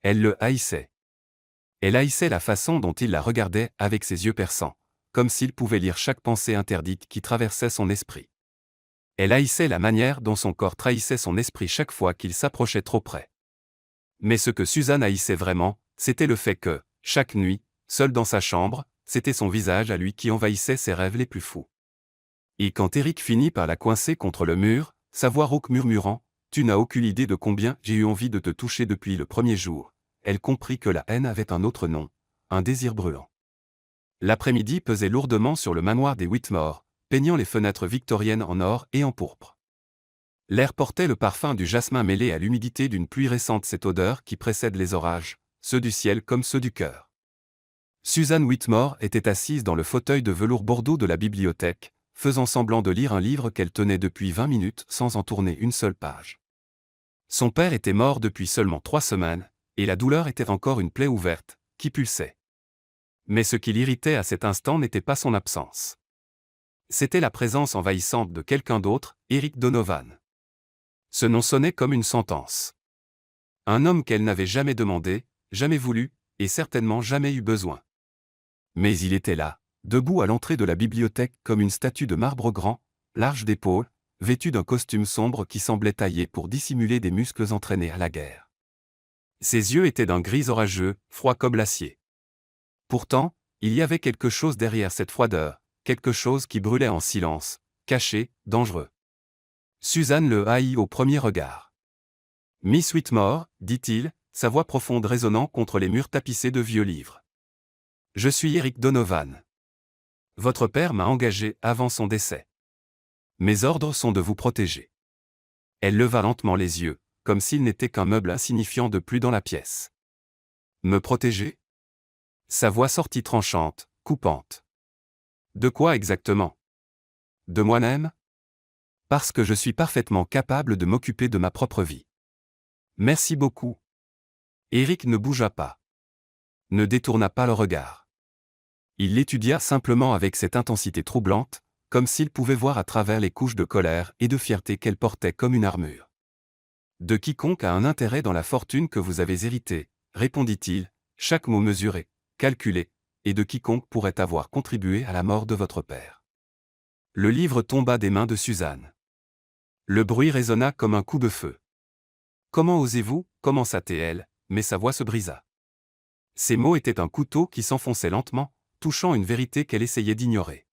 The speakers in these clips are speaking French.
Elle le haïssait. Elle haïssait la façon dont il la regardait avec ses yeux perçants, comme s'il pouvait lire chaque pensée interdite qui traversait son esprit. Elle haïssait la manière dont son corps trahissait son esprit chaque fois qu'il s'approchait trop près. Mais ce que Suzanne haïssait vraiment, c'était le fait que, chaque nuit, seule dans sa chambre, c'était son visage à lui qui envahissait ses rêves les plus fous. Et quand Eric finit par la coincer contre le mur, sa voix rauque murmurant « Tu n'as aucune idée de combien j'ai eu envie de te toucher depuis le premier jour », elle comprit que la haine avait un autre nom, un désir brûlant. L'après-midi pesait lourdement sur le manoir des Whitmore, peignant les fenêtres victoriennes en or et en pourpre. L'air portait le parfum du jasmin mêlé à l'humidité d'une pluie récente, cette odeur qui précède les orages, ceux du ciel comme ceux du cœur. Suzanne Whitmore était assise dans le fauteuil de velours bordeaux de la bibliothèque, faisant semblant de lire un livre qu'elle tenait depuis 20 minutes sans en tourner une seule page. Son père était mort depuis seulement 3 semaines, et la douleur était encore une plaie ouverte, qui pulsait. Mais ce qui l'irritait à cet instant n'était pas son absence. C'était la présence envahissante de quelqu'un d'autre, Eric Donovan. Ce nom sonnait comme une sentence. Un homme qu'elle n'avait jamais demandé, jamais voulu, et certainement jamais eu besoin. Mais il était là, debout à l'entrée de la bibliothèque comme une statue de marbre grand, large d'épaules, vêtu d'un costume sombre qui semblait taillé pour dissimuler des muscles entraînés à la guerre. Ses yeux étaient d'un gris orageux, froid comme l'acier. Pourtant, il y avait quelque chose derrière cette froideur, quelque chose qui brûlait en silence, caché, dangereux. Suzanne le haït au premier regard. « Miss Whitmore, dit-il, sa voix profonde résonnant contre les murs tapissés de vieux livres. Je suis Eric Donovan. Votre père m'a engagé avant son décès. Mes ordres sont de vous protéger. » Elle leva lentement les yeux, comme s'il n'était qu'un meuble insignifiant de plus dans la pièce. « Me protéger ?» Sa voix sortit tranchante, coupante. « De quoi exactement ? De moi-même ? Parce que je suis parfaitement capable de m'occuper de ma propre vie. Merci beaucoup. » Eric ne bougea pas. Ne détourna pas le regard. Il l'étudia simplement avec cette intensité troublante, comme s'il pouvait voir à travers les couches de colère et de fierté qu'elle portait comme une armure. « De quiconque a un intérêt dans la fortune que vous avez héritée, répondit-il, chaque mot mesuré, calculé, et de quiconque pourrait avoir contribué à la mort de votre père. » Le livre tomba des mains de Suzanne. Le bruit résonna comme un coup de feu. « Comment osez-vous » commença-t-elle, mais sa voix se brisa. Ces mots étaient un couteau qui s'enfonçait lentement, touchant une vérité qu'elle essayait d'ignorer.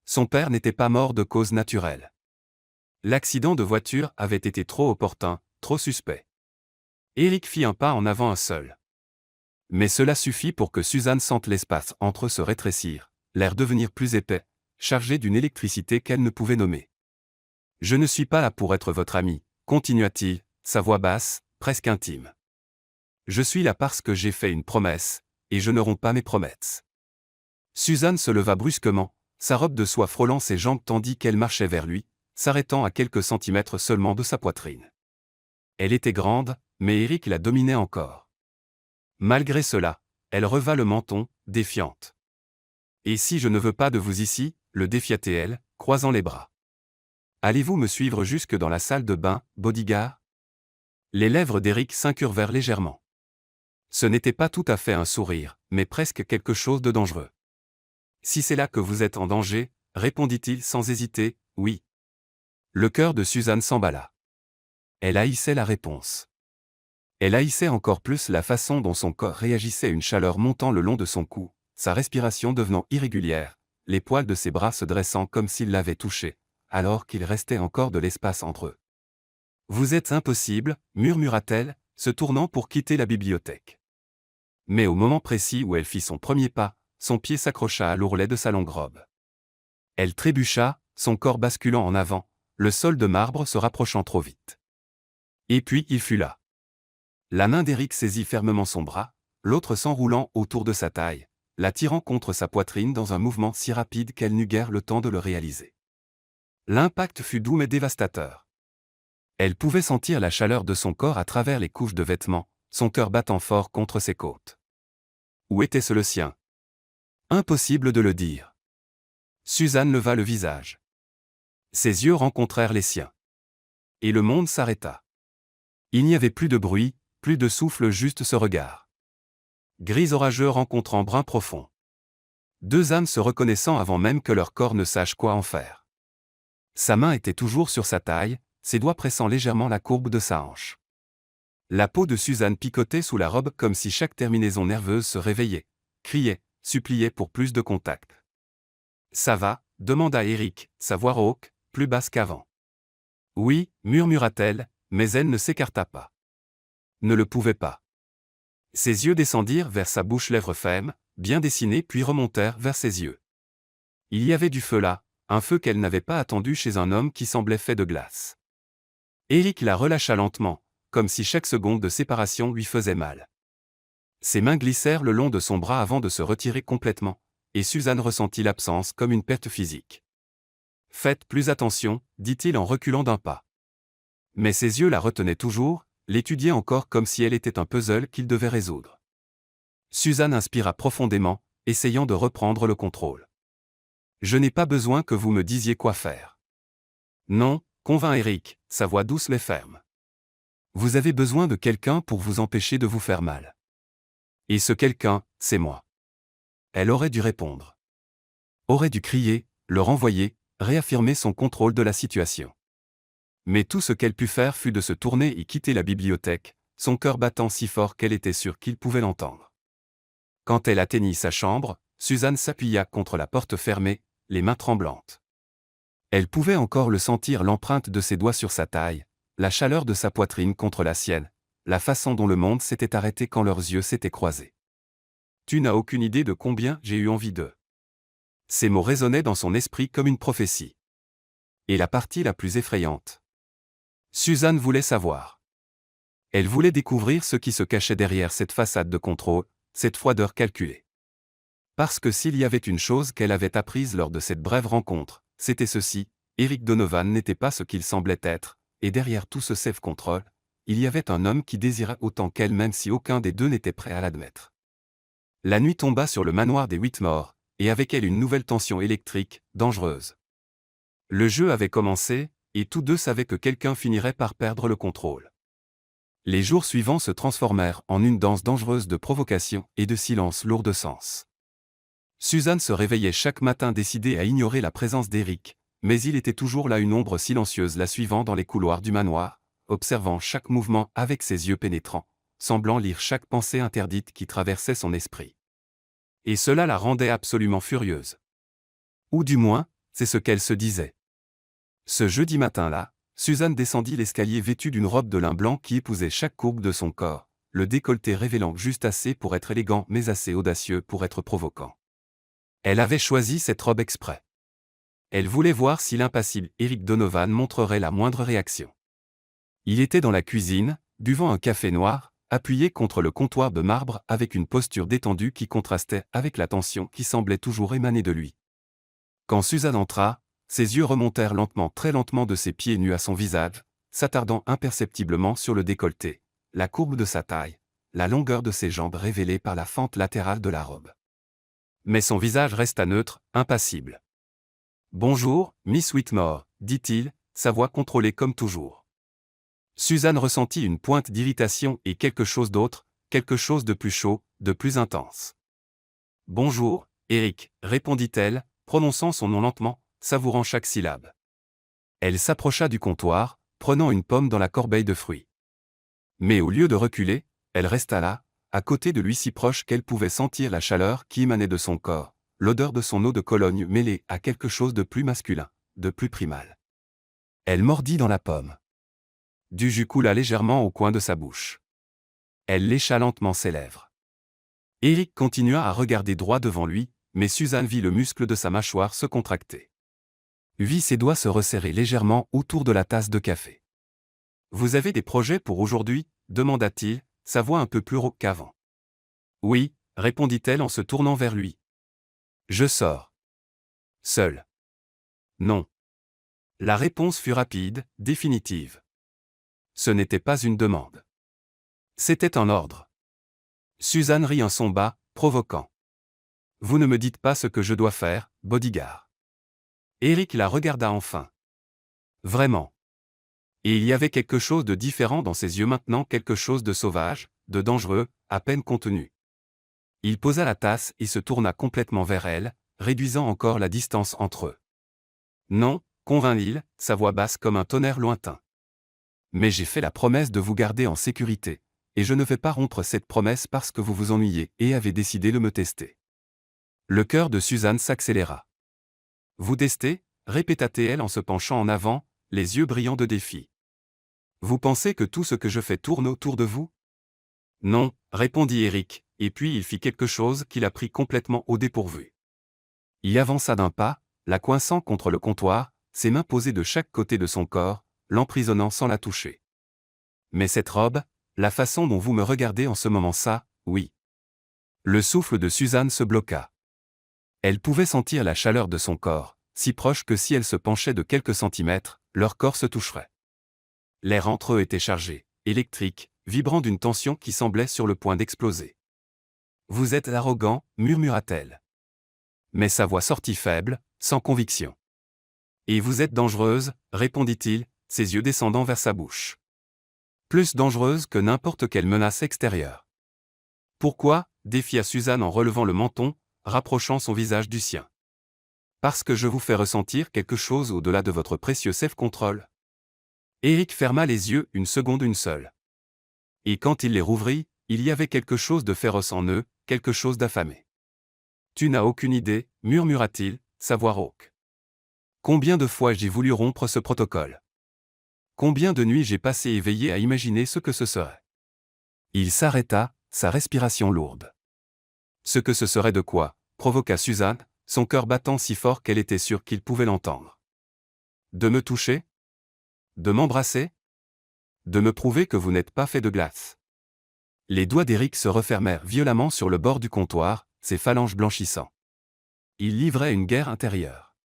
Son père n'était pas mort de cause naturelle. L'accident de voiture avait été trop opportun, trop suspect. Eric fit un pas en avant, un seul. Mais cela suffit pour que Suzanne sente l'espace entre eux se rétrécir, l'air devenir plus épais, chargé d'une électricité qu'elle ne pouvait nommer. « Je ne suis pas là pour être votre ami, » continua-t-il, sa voix basse, presque intime. « Je suis là parce que j'ai fait une promesse, et je ne romps pas mes promesses. » Suzanne se leva brusquement, sa robe de soie frôlant ses jambes tandis qu'elle marchait vers lui, s'arrêtant à quelques centimètres seulement de sa poitrine. Elle était grande, mais Eric la dominait encore. Malgré cela, elle reva le menton, défiante. « Et si je ne veux pas de vous ici » le défiait-elle, croisant les bras. « Allez-vous me suivre jusque dans la salle de bain, bodyguard ?» Les lèvres d'Eric s'incurvèrent légèrement. Ce n'était pas tout à fait un sourire, mais presque quelque chose de dangereux. « Si c'est là que vous êtes en danger, » répondit-il sans hésiter, « oui. » Le cœur de Suzanne s'emballa. Elle haïssait la réponse. Elle haïssait encore plus la façon dont son corps réagissait à une chaleur montant le long de son cou, sa respiration devenant irrégulière, les poils de ses bras se dressant comme s'il l'avait touché, alors qu'il restait encore de l'espace entre eux. « Vous êtes impossible, » murmura-t-elle, se tournant pour quitter la bibliothèque. Mais au moment précis où elle fit son premier pas, son pied s'accrocha à l'ourlet de sa longue robe. Elle trébucha, son corps basculant en avant, le sol de marbre se rapprochant trop vite. Et puis il fut là. La main d'Eric saisit fermement son bras, l'autre s'enroulant autour de sa taille, la tirant contre sa poitrine dans un mouvement si rapide qu'elle n'eut guère le temps de le réaliser. L'impact fut doux mais dévastateur. Elle pouvait sentir la chaleur de son corps à travers les couches de vêtements, son cœur battant fort contre ses côtes. Où était-ce le sien? Impossible de le dire. Suzanne leva le visage. Ses yeux rencontrèrent les siens. Et le monde s'arrêta. Il n'y avait plus de bruit, Plus de souffle, juste ce regard. Gris orageux rencontrant brun profond. Deux âmes se reconnaissant avant même que leur corps ne sache quoi en faire. Sa main était toujours sur sa taille, ses doigts pressant légèrement la courbe de sa hanche. La peau de Suzanne picotait sous la robe comme si chaque terminaison nerveuse se réveillait, criait, suppliait pour plus de contact. « Ça va ?» demanda Eric, sa voix rauque, plus basse qu'avant. « Oui » murmura-t-elle, mais elle ne s'écarta pas. Ne le pouvait pas. Ses yeux descendirent vers sa bouche, lèvres fermes, bien dessinées, puis remontèrent vers ses yeux. Il y avait du feu là, un feu qu'elle n'avait pas attendu chez un homme qui semblait fait de glace. Eric la relâcha lentement, comme si chaque seconde de séparation lui faisait mal. Ses mains glissèrent le long de son bras avant de se retirer complètement, et Suzanne ressentit l'absence comme une perte physique. « Faites plus attention », dit-il en reculant d'un pas. Mais ses yeux la retenaient toujours, l'étudiaient encore comme si elle était un puzzle qu'il devait résoudre. Suzanne inspira profondément, essayant de reprendre le contrôle. « Je n'ai pas besoin que vous me disiez quoi faire. »« Non », convint Eric, sa voix douce mais ferme. « Vous avez besoin de quelqu'un pour vous empêcher de vous faire mal. Et ce quelqu'un, c'est moi. » Elle aurait dû répondre. Aurait dû crier, le renvoyer, réaffirmer son contrôle de la situation. Mais tout ce qu'elle put faire fut de se tourner et quitter la bibliothèque, son cœur battant si fort qu'elle était sûre qu'il pouvait l'entendre. Quand elle atteignit sa chambre, Suzanne s'appuya contre la porte fermée, les mains tremblantes. Elle pouvait encore le sentir, l'empreinte de ses doigts sur sa taille, la chaleur de sa poitrine contre la sienne, la façon dont le monde s'était arrêté quand leurs yeux s'étaient croisés. « Tu n'as aucune idée de combien j'ai eu envie de... » Ces mots résonnaient dans son esprit comme une prophétie. Et la partie la plus effrayante. Suzanne voulait savoir. Elle voulait découvrir ce qui se cachait derrière cette façade de contrôle, cette froideur calculée. Parce que s'il y avait une chose qu'elle avait apprise lors de cette brève rencontre, c'était ceci: Eric Donovan n'était pas ce qu'il semblait être, et derrière tout ce self-control, il y avait un homme qui désirait autant qu'elle, même si aucun des deux n'était prêt à l'admettre. La nuit tomba sur le manoir des Whitmore, et avec elle une nouvelle tension électrique, dangereuse. Le jeu avait commencé, et tous deux savaient que quelqu'un finirait par perdre le contrôle. Les jours suivants se transformèrent en une danse dangereuse de provocation et de silence lourd de sens. Suzanne se réveillait chaque matin décidée à ignorer la présence d'Eric, mais il était toujours là, une ombre silencieuse la suivant dans les couloirs du manoir, observant chaque mouvement avec ses yeux pénétrants, semblant lire chaque pensée interdite qui traversait son esprit. Et cela la rendait absolument furieuse. Ou du moins, c'est ce qu'elle se disait. Ce jeudi matin-là, Suzanne descendit l'escalier vêtue d'une robe de lin blanc qui épousait chaque courbe de son corps, le décolleté révélant juste assez pour être élégant mais assez audacieux pour être provoquant. Elle avait choisi cette robe exprès. Elle voulait voir si l'impassible Eric Donovan montrerait la moindre réaction. Il était dans la cuisine, buvant un café noir, appuyé contre le comptoir de marbre avec une posture détendue qui contrastait avec la tension qui semblait toujours émaner de lui. Quand Suzanne entra, ses yeux remontèrent lentement, très lentement, de ses pieds nus à son visage, s'attardant imperceptiblement sur le décolleté, la courbe de sa taille, la longueur de ses jambes révélées par la fente latérale de la robe. Mais son visage resta neutre, impassible. « Bonjour, Miss Whitmore », dit-il, sa voix contrôlée comme toujours. Suzanne ressentit une pointe d'irritation et quelque chose d'autre, quelque chose de plus chaud, de plus intense. « Bonjour, Eric », répondit-elle, prononçant son nom lentement, savourant chaque syllabe. Elle s'approcha du comptoir, prenant une pomme dans la corbeille de fruits. Mais au lieu de reculer, elle resta là, à côté de lui, si proche qu'elle pouvait sentir la chaleur qui émanait de son corps, l'odeur de son eau de Cologne mêlée à quelque chose de plus masculin, de plus primal. Elle mordit dans la pomme. Du jus coula légèrement au coin de sa bouche. Elle lécha lentement ses lèvres. Eric continua à regarder droit devant lui, mais Suzanne vit le muscle de sa mâchoire se contracter. Vit ses doigts se resserrer légèrement autour de la tasse de café. « Vous avez des projets pour aujourd'hui » demanda-t-il, sa voix un peu plus rauque qu'avant. « Oui » répondit-elle en se tournant vers lui. « Je sors. »« Seul. »« Non. » La réponse fut rapide, définitive. Ce n'était pas une demande. C'était un ordre. Suzanne rit un son bas, provoquant. « Vous ne me dites pas ce que je dois faire, bodyguard. » Eric la regarda enfin. « Vraiment. » Et il y avait quelque chose de différent dans ses yeux maintenant, quelque chose de sauvage, de dangereux, à peine contenu. Il posa la tasse et se tourna complètement vers elle, réduisant encore la distance entre eux. Non, convint-il, sa voix basse comme un tonnerre lointain. Mais j'ai fait la promesse de vous garder en sécurité, et je ne vais pas rompre cette promesse parce que vous vous ennuyez et avez décidé de me tester. Le cœur de Suzanne s'accéléra. Vous tester, répéta-t-elle en se penchant en avant, les yeux brillants de défi. Vous pensez que tout ce que je fais tourne autour de vous? Non, répondit Eric, et puis il fit quelque chose qui la prit complètement au dépourvu. Il avança d'un pas, la coinçant contre le comptoir, ses mains posées de chaque côté de son corps, l'emprisonnant sans la toucher. Mais cette robe, la façon dont vous me regardez en ce moment, ça, oui. Le souffle de Suzanne se bloqua. Elle pouvait sentir la chaleur de son corps, si proche que si elle se penchait de quelques centimètres, leur corps se toucherait. L'air entre eux était chargé, électrique, vibrant d'une tension qui semblait sur le point d'exploser. Vous êtes arrogant, murmura-t-elle. Mais sa voix sortit faible, sans conviction. Et vous êtes dangereuse, répondit-il, ses yeux descendant vers sa bouche. Plus dangereuse que n'importe quelle menace extérieure. Pourquoi? Défia Suzanne en relevant le menton, rapprochant son visage du sien. Parce que je vous fais ressentir quelque chose au-delà de votre précieux self-control. Eric ferma les yeux une seconde, une seule. Et quand il les rouvrit, il y avait quelque chose de féroce en eux, quelque chose d'affamé. Tu n'as aucune idée, murmura-t-il, sa voix rauque. Combien de fois j'ai voulu rompre ce protocole? Combien de nuits j'ai passé éveillé à imaginer ce que ce serait? Il s'arrêta, sa respiration lourde. Ce que ce serait de quoi? Provoqua Suzanne, son cœur battant si fort qu'elle était sûre qu'il pouvait l'entendre. De me toucher? De m'embrasser? De me prouver que vous n'êtes pas fait de glace. Les doigts d'Éric se refermèrent violemment sur le bord du comptoir, ses phalanges blanchissant. Il livrait une guerre intérieure.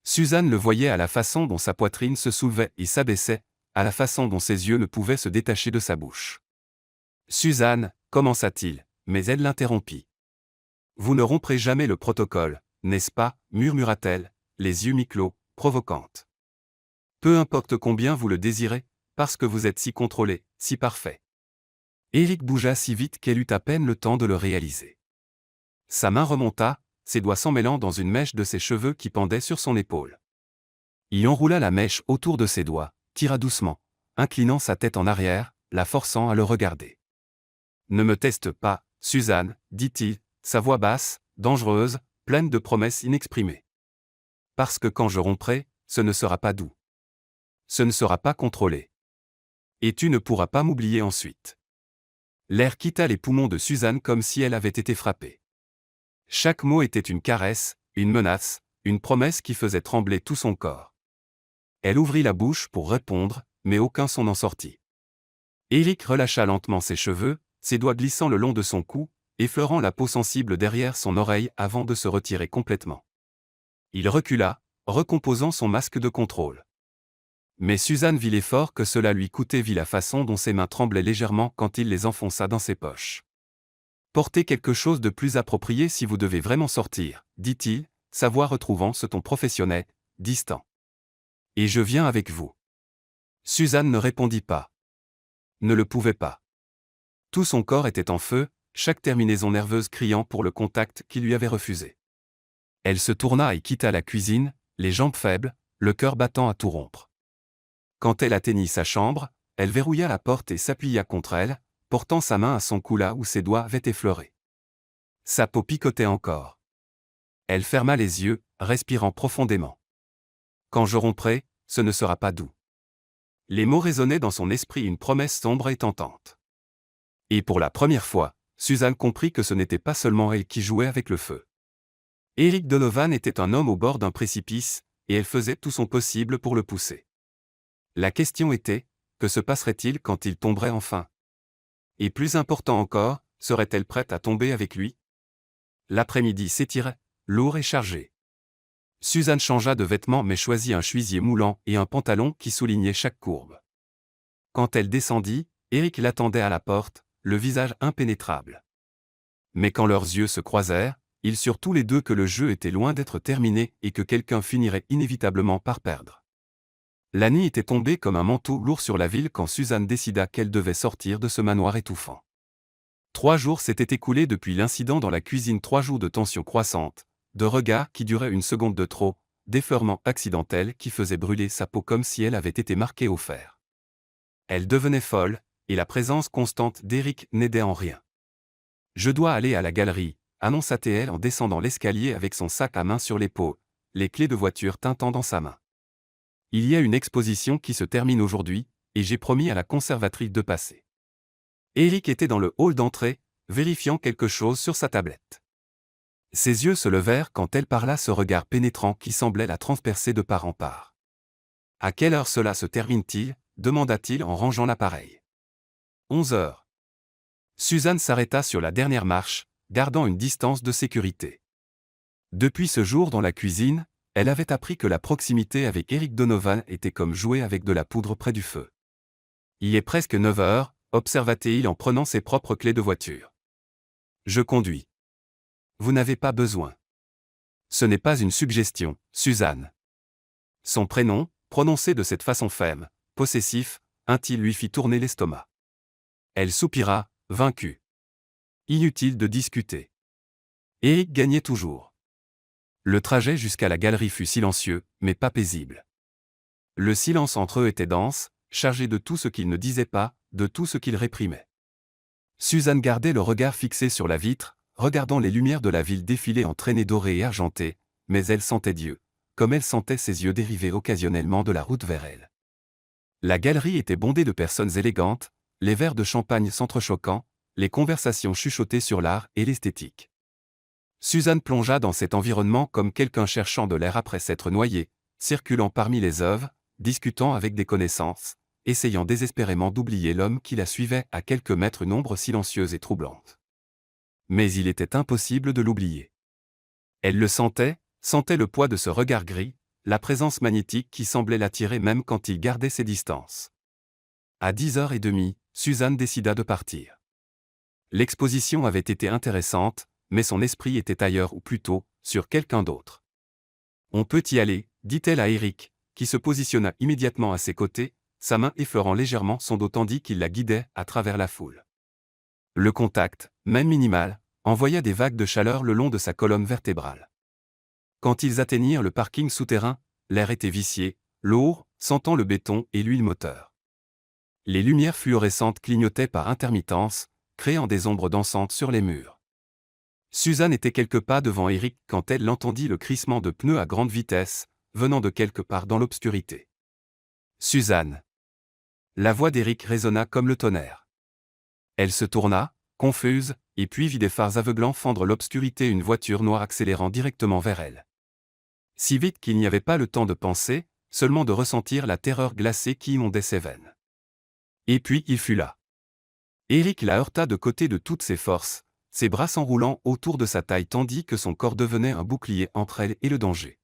Suzanne le voyait à la façon dont sa poitrine se soulevait et s'abaissait, à la façon dont ses yeux ne pouvaient se détacher de sa bouche. Suzanne, commença-t-il, mais elle l'interrompit. Vous ne romprez jamais le protocole, n'est-ce pas, murmura-t-elle, les yeux mi-clos, provocante. Peu importe combien vous le désirez, parce que vous êtes si contrôlé, si parfait. Eric bougea si vite qu'elle eut à peine le temps de le réaliser. Sa main remonta, ses doigts s'emmêlant dans une mèche de ses cheveux qui pendait sur son épaule. Il enroula la mèche autour de ses doigts, tira doucement, inclinant sa tête en arrière, la forçant à le regarder. Ne me teste pas, Suzanne, dit-il, sa voix basse, dangereuse, pleine de promesses inexprimées. Parce que quand je romprai, ce ne sera pas doux. Ce ne sera pas contrôlé. Et tu ne pourras pas m'oublier ensuite. L'air quitta les poumons de Suzanne comme si elle avait été frappée. Chaque mot était une caresse, une menace, une promesse qui faisait trembler tout son corps. Elle ouvrit la bouche pour répondre, mais aucun son n'en sortit. Eric relâcha lentement ses cheveux, ses doigts glissant le long de son cou, effleurant la peau sensible derrière son oreille avant de se retirer complètement. Il recula, recomposant son masque de contrôle. Mais Suzanne vit l'effort que cela lui coûtait, vit la façon dont ses mains tremblaient légèrement quand il les enfonça dans ses poches. Portez quelque chose de plus approprié si vous devez vraiment sortir, dit-il, sa voix retrouvant ce ton professionnel, distant. Et je viens avec vous. Suzanne ne répondit pas. Ne le pouvait pas. Tout son corps était en feu, chaque terminaison nerveuse criant pour le contact qu'il lui avait refusé. Elle se tourna et quitta la cuisine, les jambes faibles, le cœur battant à tout rompre. Quand elle atteignit sa chambre, elle verrouilla la porte et s'appuya contre elle, portant sa main à son cou là où ses doigts avaient effleuré. Sa peau picotait encore. Elle ferma les yeux, respirant profondément. Quand je romprai, ce ne sera pas doux. Les mots résonnaient dans son esprit, une promesse sombre et tentante. Et pour la première fois, Suzanne comprit que ce n'était pas seulement elle qui jouait avec le feu. Eric Donovan était un homme au bord d'un précipice, et elle faisait tout son possible pour le pousser. La question était, que se passerait-il quand il tomberait enfin? Et plus important encore, serait-elle prête à tomber avec lui? L'après-midi s'étirait, lourd et chargé. Suzanne changea de vêtements mais choisit un chemisier moulant et un pantalon qui soulignait chaque courbe. Quand elle descendit, Eric l'attendait à la porte, le visage impénétrable. Mais quand leurs yeux se croisèrent, ils surent tous les deux que le jeu était loin d'être terminé et que quelqu'un finirait inévitablement par perdre. La nuit était tombée comme un manteau lourd sur la ville quand Suzanne décida qu'elle devait sortir de ce manoir étouffant. 3 jours s'étaient écoulés depuis l'incident dans la cuisine, 3 jours de tension croissante, de regards qui duraient une seconde de trop, d'effleurements accidentels qui faisaient brûler sa peau comme si elle avait été marquée au fer. Elle devenait folle, et la présence constante d'Eric n'aidait en rien. « Je dois aller à la galerie », annonça-t-elle en descendant l'escalier avec son sac à main sur l'épaule, les clés de voiture tintant dans sa main. « Il y a une exposition qui se termine aujourd'hui, et j'ai promis à la conservatrice de passer. » Eric était dans le hall d'entrée, vérifiant quelque chose sur sa tablette. Ses yeux se levèrent quand elle parla, ce regard pénétrant qui semblait la transpercer de part en part. « À quelle heure cela se termine-t-il » demanda-t-il en rangeant l'appareil. 11 heures. Suzanne s'arrêta sur la dernière marche, gardant une distance de sécurité. Depuis ce jour dans la cuisine, elle avait appris que la proximité avec Eric Donovan était comme jouer avec de la poudre près du feu. « Il est presque 9 heures, observa-t-il en prenant ses propres clés de voiture. Je conduis. Vous n'avez pas besoin. Ce n'est pas une suggestion, Suzanne. Son prénom, prononcé de cette façon ferme, possessif, intime, lui fit tourner l'estomac. Elle soupira, vaincue. Inutile de discuter. Eric gagnait toujours. Le trajet jusqu'à la galerie fut silencieux, mais pas paisible. Le silence entre eux était dense, chargé de tout ce qu'il ne disait pas, de tout ce qu'il réprimait. Suzanne gardait le regard fixé sur la vitre, regardant les lumières de la ville défiler en traînées dorées et argentées, mais elle sentait Dieu, comme elle sentait ses yeux dériver occasionnellement de la route vers elle. La galerie était bondée de personnes élégantes, les verres de champagne s'entrechoquant, les conversations chuchotées sur l'art et l'esthétique. Suzanne plongea dans cet environnement comme quelqu'un cherchant de l'air après s'être noyé, circulant parmi les œuvres, discutant avec des connaissances, essayant désespérément d'oublier l'homme qui la suivait à quelques mètres, une ombre silencieuse et troublante. Mais il était impossible de l'oublier. Elle le sentait le poids de ce regard gris, la présence magnétique qui semblait l'attirer même quand il gardait ses distances. À 10h30, Suzanne décida de partir. L'exposition avait été intéressante, mais son esprit était ailleurs, ou plutôt, sur quelqu'un d'autre. On peut y aller, dit-elle à Eric, qui se positionna immédiatement à ses côtés, sa main effleurant légèrement son dos tandis qu'il la guidait à travers la foule. Le contact, même minimal, envoya des vagues de chaleur le long de sa colonne vertébrale. Quand ils atteignirent le parking souterrain, l'air était vicié, lourd, sentant le béton et l'huile moteur. Les lumières fluorescentes clignotaient par intermittence, créant des ombres dansantes sur les murs. Suzanne était quelques pas devant Eric quand elle entendit le crissement de pneus à grande vitesse, venant de quelque part dans l'obscurité. « Suzanne !» La voix d'Eric résonna comme le tonnerre. Elle se tourna, confuse, et puis vit des phares aveuglants fendre l'obscurité, une voiture noire accélérant directement vers elle. Si vite qu'il n'y avait pas le temps de penser, seulement de ressentir la terreur glacée qui inondait ses veines. Et puis il fut là. Eric la heurta de côté de toutes ses forces, ses bras s'enroulant autour de sa taille tandis que son corps devenait un bouclier entre elle et le danger.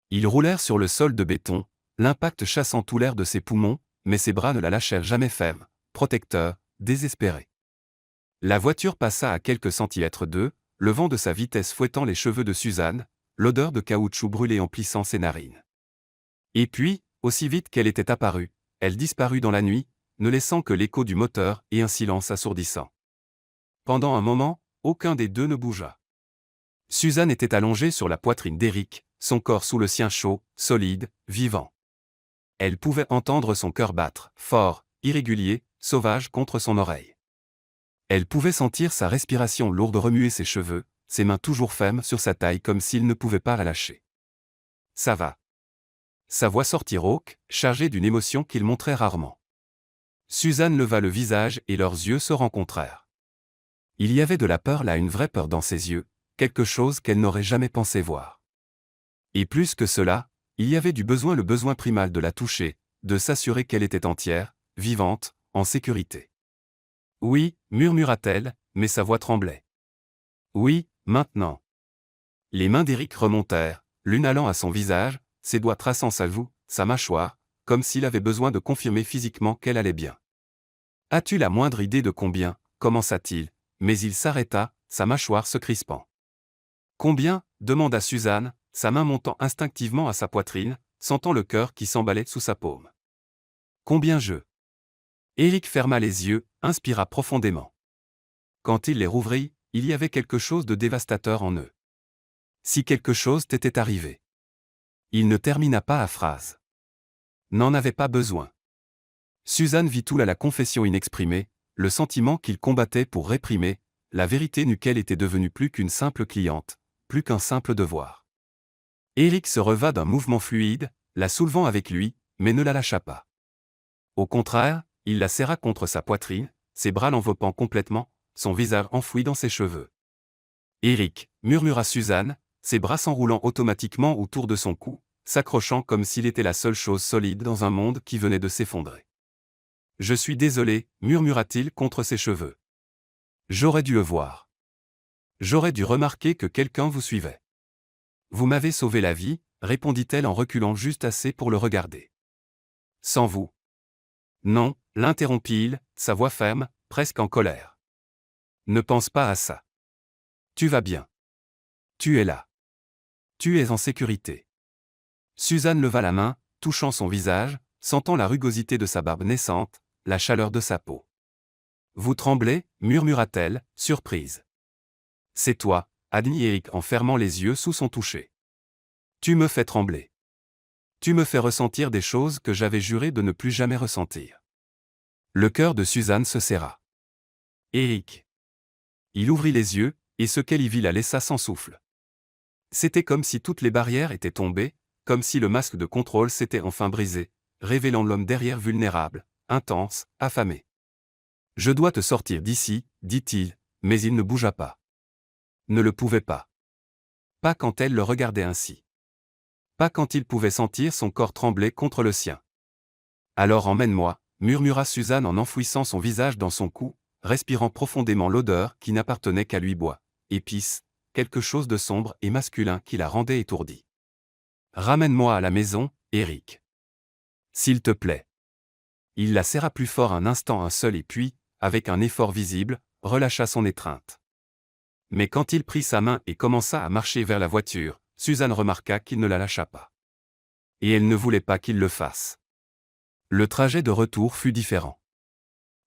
Ils roulèrent sur le sol de béton, l'impact chassant tout l'air de ses poumons, mais ses bras ne la lâchèrent jamais, ferme, protecteur, désespéré. La voiture passa à quelques centimètres d'eux, le vent de sa vitesse fouettant les cheveux de Suzanne, l'odeur de caoutchouc brûlé emplissant ses narines. Et puis, aussi vite qu'elle était apparue, elle disparut dans la nuit, ne laissant que l'écho du moteur et un silence assourdissant. Pendant un moment, aucun des deux ne bougea. Suzanne était allongée sur la poitrine d'Eric, son corps sous le sien chaud, solide, vivant. Elle pouvait entendre son cœur battre, fort, irrégulier, sauvage contre son oreille. Elle pouvait sentir sa respiration lourde remuer ses cheveux, ses mains toujours fermes sur sa taille comme s'il ne pouvait pas la lâcher. « Ça va. » Sa voix sortit rauque, chargée d'une émotion qu'il montrait rarement. Suzanne leva le visage et leurs yeux se rencontrèrent. Il y avait de la peur là, une vraie peur dans ses yeux, quelque chose qu'elle n'aurait jamais pensé voir. Et plus que cela, il y avait du besoin, le besoin primal de la toucher, de s'assurer qu'elle était entière, vivante, en sécurité. « Oui », murmura-t-elle, mais sa voix tremblait. « Oui, maintenant. » Les mains d'Eric remontèrent, l'une allant à son visage, ses doigts traçant sa joue, sa mâchoire, comme s'il avait besoin de confirmer physiquement qu'elle allait bien. « As-tu la moindre idée de combien » commença-t-il, mais il s'arrêta, sa mâchoire se crispant. « Combien » demanda Suzanne, sa main montant instinctivement à sa poitrine, sentant le cœur qui s'emballait sous sa paume. Combien je... Éric ferma les yeux, inspira profondément. Quand il les rouvrit, il y avait quelque chose de dévastateur en eux. Si quelque chose t'était arrivé. Il ne termina pas la phrase. N'en avait pas besoin. Suzanne vit tout là la confession inexprimée, le sentiment qu'il combattait pour réprimer, la vérité nue qu'elle était devenue plus qu'une simple cliente, plus qu'un simple devoir. Éric se reva d'un mouvement fluide, la soulevant avec lui, mais ne la lâcha pas. Au contraire, il la serra contre sa poitrine, ses bras l'enveloppant complètement, son visage enfoui dans ses cheveux. Éric, murmura Suzanne, ses bras s'enroulant automatiquement autour de son cou, s'accrochant comme s'il était la seule chose solide dans un monde qui venait de s'effondrer. Je suis désolé, murmura-t-il contre ses cheveux. J'aurais dû le voir. J'aurais dû remarquer que quelqu'un vous suivait. Vous m'avez sauvé la vie, répondit-elle en reculant juste assez pour le regarder. Sans vous. Non, l'interrompit-il, sa voix ferme, presque en colère. Ne pense pas à ça. Tu vas bien. Tu es là. Tu es en sécurité. Suzanne leva la main, touchant son visage, sentant la rugosité de sa barbe naissante, la chaleur de sa peau. Vous tremblez, murmura-t-elle, surprise. C'est toi, admit Éric en fermant les yeux sous son toucher. Tu me fais trembler. Tu me fais ressentir des choses que j'avais juré de ne plus jamais ressentir. Le cœur de Suzanne se serra. Éric. Il ouvrit les yeux, et ce qu'elle y vit la laissa sans souffle. C'était comme si toutes les barrières étaient tombées, comme si le masque de contrôle s'était enfin brisé, révélant l'homme derrière vulnérable, intense, affamé. Je dois te sortir d'ici, dit-il, mais il ne bougea pas. Ne le pouvait pas. Pas quand elle le regardait ainsi. Pas quand il pouvait sentir son corps trembler contre le sien. Alors emmène-moi, murmura Suzanne en enfouissant son visage dans son cou, respirant profondément l'odeur qui n'appartenait qu'à lui, bois, épices, quelque chose de sombre et masculin qui la rendait étourdie. Ramène-moi à la maison, Éric. S'il te plaît. Il la serra plus fort un instant un seul et puis, avec un effort visible, relâcha son étreinte. Mais quand il prit sa main et commença à marcher vers la voiture, Suzanne remarqua qu'il ne la lâcha pas. Et elle ne voulait pas qu'il le fasse. Le trajet de retour fut différent.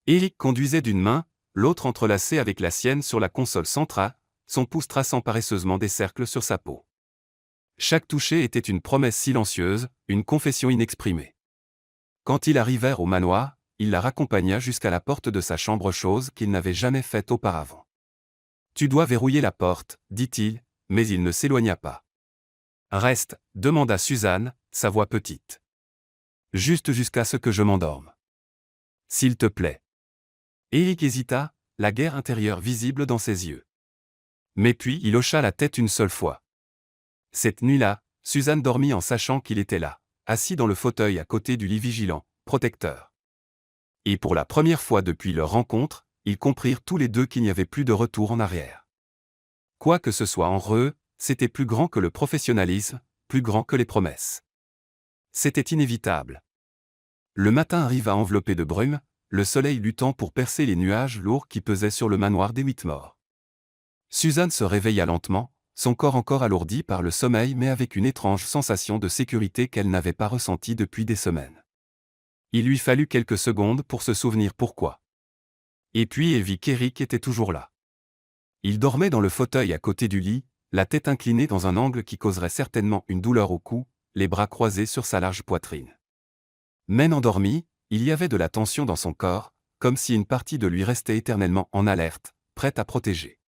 Éric conduisait d'une main, l'autre entrelacée avec la sienne sur la console centrale, son pouce traçant paresseusement des cercles sur sa peau. Chaque toucher était une promesse silencieuse, une confession inexprimée. Quand ils arrivèrent au manoir, il la raccompagna jusqu'à la porte de sa chambre, chose qu'il n'avait jamais faite auparavant. Tu dois verrouiller la porte, dit-il, mais il ne s'éloigna pas. Reste, demanda Suzanne, sa voix petite. Juste jusqu'à ce que je m'endorme. S'il te plaît. Éric hésita, la guerre intérieure visible dans ses yeux. Mais puis il hocha la tête une seule fois. Cette nuit-là, Suzanne dormit en sachant qu'il était là, assis dans le fauteuil à côté du lit vigilant, protecteur. Et pour la première fois depuis leur rencontre, ils comprirent tous les deux qu'il n'y avait plus de retour en arrière. Quoi que ce soit en eux, c'était plus grand que le professionnalisme, plus grand que les promesses. C'était inévitable. Le matin arriva enveloppé de brume, le soleil luttant pour percer les nuages lourds qui pesaient sur le manoir des Whitmore. Suzanne se réveilla lentement, son corps encore alourdi par le sommeil mais avec une étrange sensation de sécurité qu'elle n'avait pas ressentie depuis des semaines. Il lui fallut quelques secondes pour se souvenir pourquoi. Et puis elle vit qu'Éric était toujours là. Il dormait dans le fauteuil à côté du lit, la tête inclinée dans un angle qui causerait certainement une douleur au cou, les bras croisés sur sa large poitrine. Même endormi, il y avait de la tension dans son corps, comme si une partie de lui restait éternellement en alerte, prête à protéger.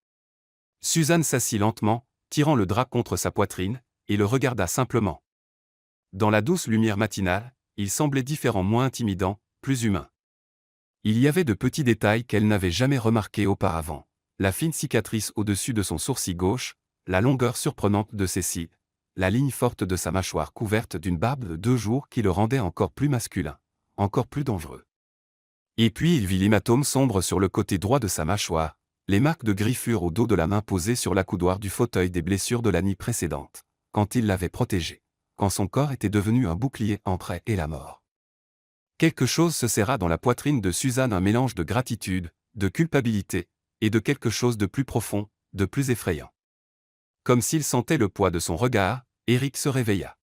Suzanne s'assit lentement, tirant le drap contre sa poitrine, et le regarda simplement. Dans la douce lumière matinale, il semblait différent, moins intimidant, plus humain. Il y avait de petits détails qu'elle n'avait jamais remarqués auparavant. La fine cicatrice au-dessus de son sourcil gauche, la longueur surprenante de ses cils, la ligne forte de sa mâchoire couverte d'une barbe de 2 jours qui le rendait encore plus masculin, encore plus dangereux. Et puis il vit l'hématome sombre sur le côté droit de sa mâchoire, les marques de griffure au dos de la main posée sur l'accoudoir du fauteuil des blessures de la nuit précédente, quand il l'avait protégée, quand son corps était devenu un bouclier entre elle et la mort. Quelque chose se serra dans la poitrine de Suzanne, un mélange de gratitude, de culpabilité, et de quelque chose de plus profond, de plus effrayant. Comme s'il sentait le poids de son regard, Éric se réveilla.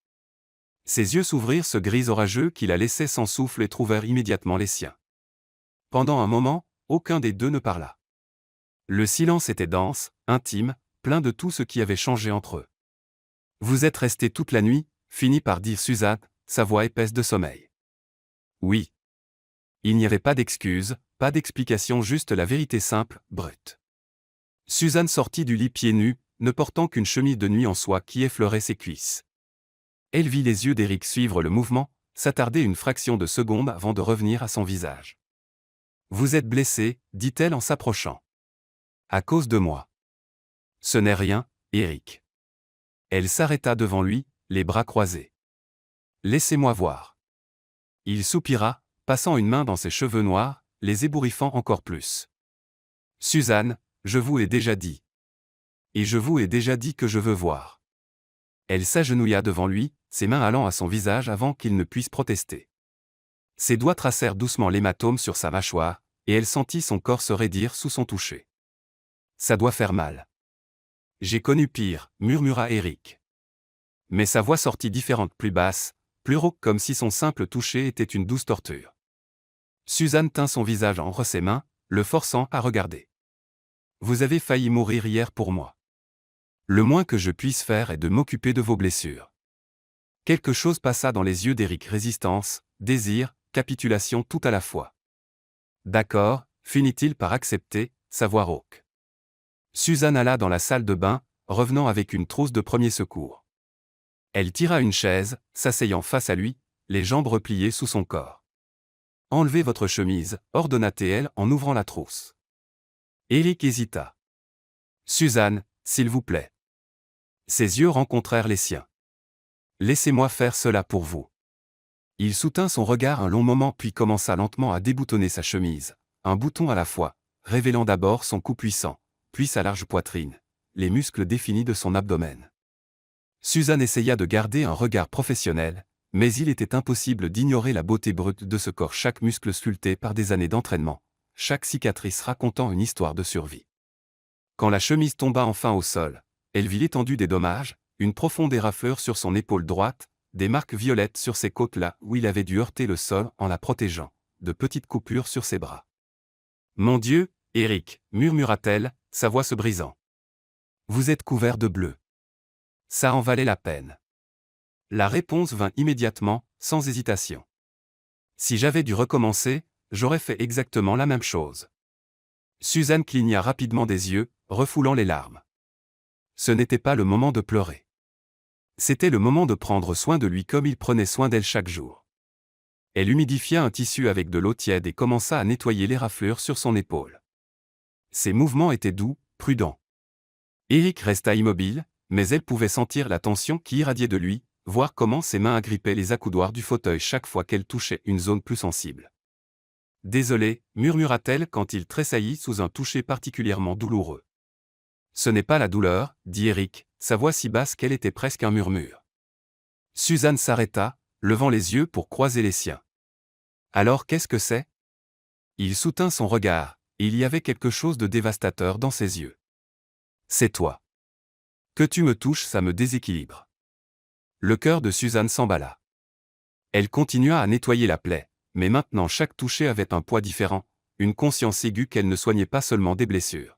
Ses yeux s'ouvrirent ce gris orageux qui la laissait sans souffle et trouvèrent immédiatement les siens. Pendant un moment, aucun des deux ne parla. Le silence était dense, intime, plein de tout ce qui avait changé entre eux. « Vous êtes restés toute la nuit » finit par dire Suzanne, sa voix épaisse de sommeil. Oui. Il n'y avait pas d'excuse, pas d'explication, juste la vérité simple, brute. Suzanne sortit du lit pieds nus, ne portant qu'une chemise de nuit en soie qui effleurait ses cuisses. Elle vit les yeux d'Éric suivre le mouvement, s'attarder une fraction de seconde avant de revenir à son visage. « Vous êtes blessé » dit-elle en s'approchant. « À cause de moi. »« Ce n'est rien, Éric. » Elle s'arrêta devant lui, les bras croisés. « Laissez-moi voir. » Il soupira, passant une main dans ses cheveux noirs, les ébouriffant encore plus. « Suzanne, je vous ai déjà dit. Et je vous ai déjà dit que je veux voir. » Elle s'agenouilla devant lui, ses mains allant à son visage avant qu'il ne puisse protester. Ses doigts tracèrent doucement l'hématome sur sa mâchoire, et elle sentit son corps se raidir sous son toucher. « Ça doit faire mal. »« J'ai connu pire, » murmura Éric. Mais sa voix sortit différente, plus basse, plus rauque, comme si son simple toucher était une douce torture. Suzanne tint son visage entre ses mains, le forçant à regarder. « Vous avez failli mourir hier pour moi. Le moins que je puisse faire est de m'occuper de vos blessures. » Quelque chose passa dans les yeux d'Éric, résistance, désir, capitulation tout à la fois. « D'accord, » finit-il par accepter, sa voix rauque. Suzanne alla dans la salle de bain, revenant avec une trousse de premier secours. Elle tira une chaise, s'asseyant face à lui, les jambes repliées sous son corps. « Enlevez votre chemise » ordonna-t-elle en ouvrant la trousse. Éric hésita. « Suzanne, s'il vous plaît. » Ses yeux rencontrèrent les siens. « Laissez-moi faire cela pour vous. » Il soutint son regard un long moment puis commença lentement à déboutonner sa chemise, un bouton à la fois, révélant d'abord son cou puissant, puis sa large poitrine, les muscles définis de son abdomen. Suzanne essaya de garder un regard professionnel, mais il était impossible d'ignorer la beauté brute de ce corps, chaque muscle sculpté par des années d'entraînement, chaque cicatrice racontant une histoire de survie. Quand la chemise tomba enfin au sol, elle vit l'étendue des dommages, une profonde éraflure sur son épaule droite, des marques violettes sur ses côtes là où il avait dû heurter le sol en la protégeant, de petites coupures sur ses bras. « Mon Dieu, Éric, » murmura-t-elle, sa voix se brisant. « Vous êtes couvert de bleu. » Ça en valait la peine. La réponse vint immédiatement, sans hésitation. Si j'avais dû recommencer, j'aurais fait exactement la même chose. Suzanne cligna rapidement des yeux, refoulant les larmes. Ce n'était pas le moment de pleurer. C'était le moment de prendre soin de lui comme il prenait soin d'elle chaque jour. Elle humidifia un tissu avec de l'eau tiède et commença à nettoyer l'éraflure sur son épaule. Ses mouvements étaient doux, prudents. Éric resta immobile, mais elle pouvait sentir la tension qui irradiait de lui, voir comment ses mains agrippaient les accoudoirs du fauteuil chaque fois qu'elle touchait une zone plus sensible. « Désolée » murmura-t-elle quand il tressaillit sous un toucher particulièrement douloureux. « Ce n'est pas la douleur » dit Éric, sa voix si basse qu'elle était presque un murmure. Suzanne s'arrêta, levant les yeux pour croiser les siens. « Alors qu'est-ce que c'est » Il soutint son regard, et il y avait quelque chose de dévastateur dans ses yeux. « C'est toi. Que tu me touches, ça me déséquilibre. » Le cœur de Suzanne s'emballa. Elle continua à nettoyer la plaie, mais maintenant chaque toucher avait un poids différent, une conscience aiguë qu'elle ne soignait pas seulement des blessures.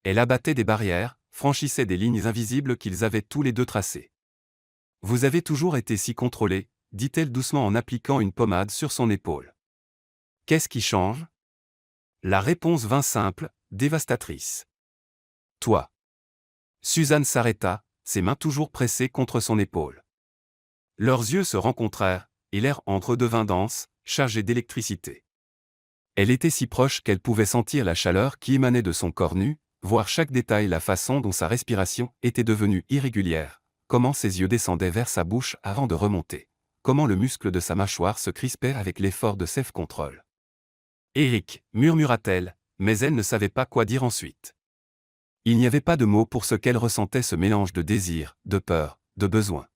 Elle abattait des barrières, franchissait des lignes invisibles qu'ils avaient tous les deux tracées. « Vous avez toujours été si contrôlé » dit-elle doucement en appliquant une pommade sur son épaule. « Qu'est-ce qui change » La réponse vint simple, dévastatrice. « Toi. » Suzanne s'arrêta, ses mains toujours pressées contre son épaule. Leurs yeux se rencontrèrent, et l'air entre eux devint dense, chargé d'électricité. Elle était si proche qu'elle pouvait sentir la chaleur qui émanait de son corps nu, voir chaque détail, la façon dont sa respiration était devenue irrégulière, comment ses yeux descendaient vers sa bouche avant de remonter, comment le muscle de sa mâchoire se crispait avec l'effort de self-control. « Éric » murmura-t-elle, mais elle ne savait pas quoi dire ensuite. Il n'y avait pas de mots pour ce qu'elle ressentait, ce mélange de désir, de peur, de besoin.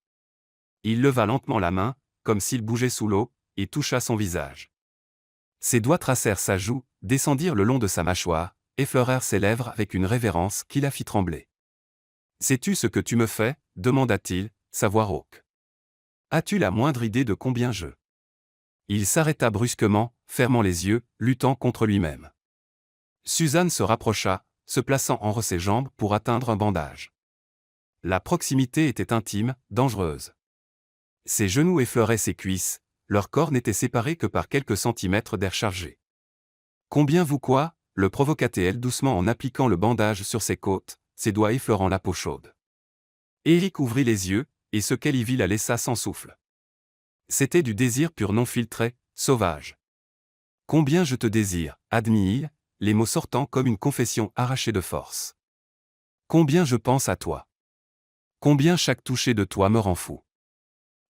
Il leva lentement la main, comme s'il bougeait sous l'eau, et toucha son visage. Ses doigts tracèrent sa joue, descendirent le long de sa mâchoire, effleurèrent ses lèvres avec une révérence qui la fit trembler. « Sais-tu ce que tu me fais » demanda-t-il, sa voix rauque. As-tu la moindre idée de combien je... Il s'arrêta brusquement, fermant les yeux, luttant contre lui-même. Suzanne se rapprocha, se plaçant entre ses jambes pour atteindre un bandage. La proximité était intime, dangereuse. Ses genoux effleuraient ses cuisses, leur corps n'était séparé que par quelques centimètres d'air chargé. Combien vous quoi le provoqua-t-elle doucement en appliquant le bandage sur ses côtes, ses doigts effleurant la peau chaude. Éric ouvrit les yeux, et ce qu'elle y vit la laissa sans souffle. C'était du désir pur non filtré, sauvage. Combien je te désire, admit-il, les mots sortant comme une confession arrachée de force. Combien je pense à toi. Combien chaque toucher de toi me rend fou.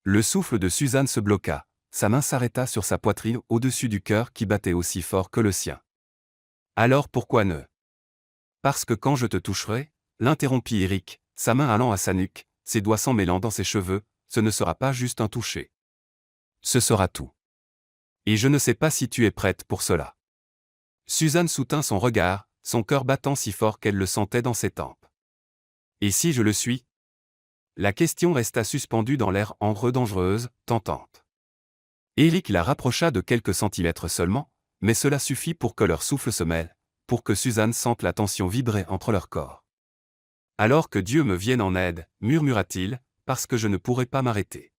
Le souffle de Suzanne se bloqua, sa main s'arrêta sur sa poitrine au-dessus du cœur qui battait aussi fort que le sien. Alors pourquoi ne? Parce que quand je te toucherai, l'interrompit Éric, sa main allant à sa nuque, ses doigts s'en mêlant dans ses cheveux, ce ne sera pas juste un toucher. Ce sera tout. Et je ne sais pas si tu es prête pour cela. Suzanne soutint son regard, son cœur battant si fort qu'elle le sentait dans ses tempes. Et si je le suis? La question resta suspendue dans l'air ambreux dangereuse, tentante. Éric la rapprocha de quelques centimètres seulement, mais cela suffit pour que leur souffle se mêle, pour que Suzanne sente la tension vibrer entre leurs corps. Alors que Dieu me vienne en aide, murmura-t-il, parce que je ne pourrai pas m'arrêter.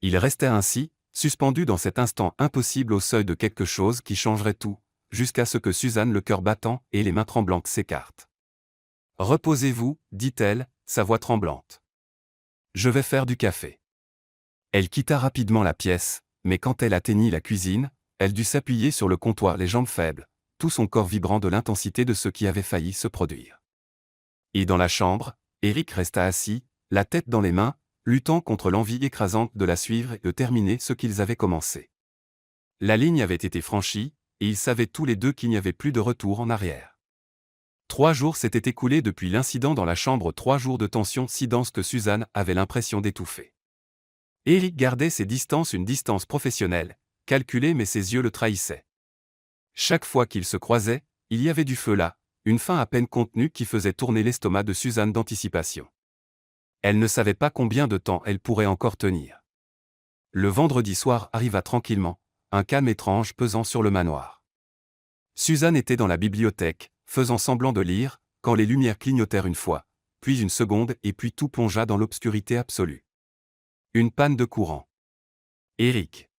Il restait ainsi, suspendu dans cet instant impossible au seuil de quelque chose qui changerait tout, jusqu'à ce que Suzanne le cœur battant et les mains tremblantes s'écartent. Reposez-vous, dit-elle, sa voix tremblante. Je vais faire du café. Elle quitta rapidement la pièce, mais quand elle atteignit la cuisine, elle dut s'appuyer sur le comptoir les jambes faibles, tout son corps vibrant de l'intensité de ce qui avait failli se produire. Et dans la chambre, Éric resta assis, la tête dans les mains, luttant contre l'envie écrasante de la suivre et de terminer ce qu'ils avaient commencé. La ligne avait été franchie, et ils savaient tous les deux qu'il n'y avait plus de retour en arrière. 3 jours s'étaient écoulés depuis l'incident dans la chambre, 3 jours de tension si dense que Suzanne avait l'impression d'étouffer. Éric gardait ses distances, une distance professionnelle, calculée, mais ses yeux le trahissaient. Chaque fois qu'ils se croisaient, il y avait du feu là, une faim à peine contenue qui faisait tourner l'estomac de Suzanne d'anticipation. Elle ne savait pas combien de temps elle pourrait encore tenir. Le vendredi soir arriva tranquillement, un calme étrange pesant sur le manoir. Suzanne était dans la bibliothèque, faisant semblant de lire, quand les lumières clignotèrent une fois, puis une seconde et puis tout plongea dans l'obscurité absolue. Une panne de courant. Éric.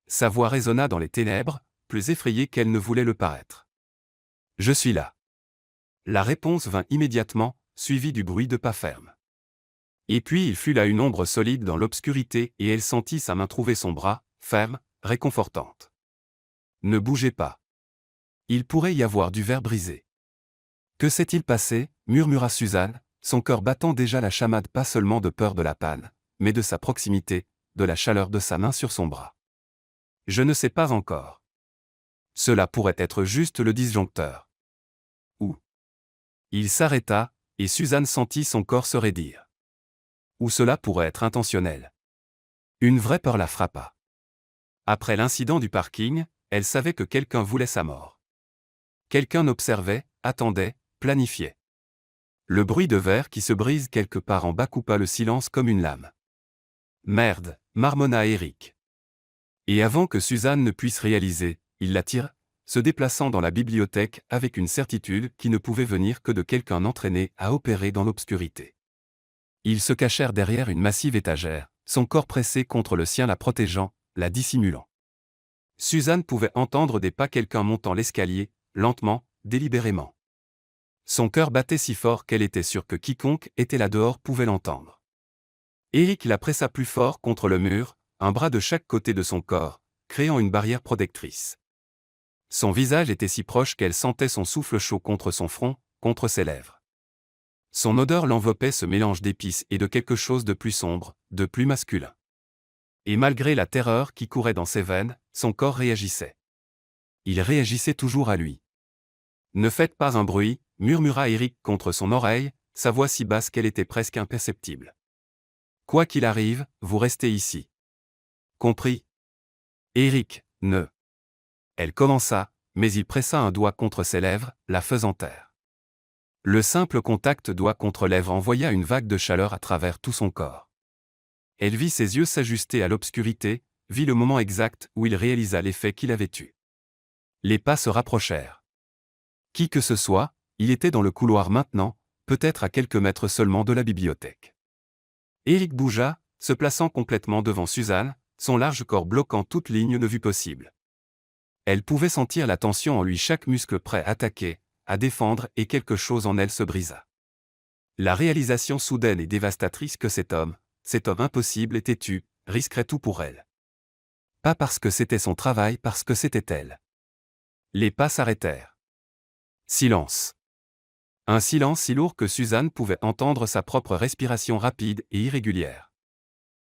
Sa voix résonna dans les ténèbres, plus effrayée qu'elle ne voulait le paraître. Je suis là. La réponse vint immédiatement, suivie du bruit de pas fermes. Et puis il fut là une ombre solide dans l'obscurité et elle sentit sa main trouver son bras, ferme, réconfortante. Ne bougez pas. Il pourrait y avoir du verre brisé. Que s'est-il passé, murmura Suzanne, son cœur battant déjà la chamade pas seulement de peur de la panne, mais de sa proximité, de la chaleur de sa main sur son bras. Je ne sais pas encore. Cela pourrait être juste le disjoncteur. Ou. Il s'arrêta, et Suzanne sentit son corps se raidir. Ou cela pourrait être intentionnel. Une vraie peur la frappa. Après l'incident du parking, elle savait que quelqu'un voulait sa mort. Quelqu'un observait, attendait, planifiait. Le bruit de verre qui se brise quelque part en bas coupa le silence comme une lame. Merde, marmonna Éric. Et avant que Suzanne ne puisse réaliser, il la tire, se déplaçant dans la bibliothèque avec une certitude qui ne pouvait venir que de quelqu'un entraîné à opérer dans l'obscurité. Ils se cachèrent derrière une massive étagère, son corps pressé contre le sien la protégeant, la dissimulant. Suzanne pouvait entendre des pas, quelqu'un montant l'escalier, lentement, délibérément. Son cœur battait si fort qu'elle était sûre que quiconque était là dehors pouvait l'entendre. Éric la pressa plus fort contre le mur, un bras de chaque côté de son corps, créant une barrière protectrice. Son visage était si proche qu'elle sentait son souffle chaud contre son front, contre ses lèvres. Son odeur l'enveloppait, ce mélange d'épices et de quelque chose de plus sombre, de plus masculin. Et malgré la terreur qui courait dans ses veines, son corps réagissait. Il réagissait toujours à lui. Ne faites pas un bruit, murmura Éric contre son oreille, sa voix si basse qu'elle était presque imperceptible. Quoi qu'il arrive, vous restez ici. Compris? Éric, ne. Elle commença, mais il pressa un doigt contre ses lèvres, la faisant taire. Le simple contact doigt contre lèvre envoya une vague de chaleur à travers tout son corps. Elle vit ses yeux s'ajuster à l'obscurité, vit le moment exact où il réalisa l'effet qu'il avait eu. Les pas se rapprochèrent. Qui que ce soit, il était dans le couloir maintenant, peut-être à quelques mètres seulement de la bibliothèque. Eric bougea, se plaçant complètement devant Suzanne, son large corps bloquant toute ligne de vue possible. Elle pouvait sentir la tension en lui, chaque muscle prêt à attaquer, à défendre, et quelque chose en elle se brisa. La réalisation soudaine et dévastatrice que cet homme impossible et têtu, risquerait tout pour elle. Pas parce que c'était son travail, parce que c'était elle. Les pas s'arrêtèrent. Silence. Un silence si lourd que Suzanne pouvait entendre sa propre respiration rapide et irrégulière.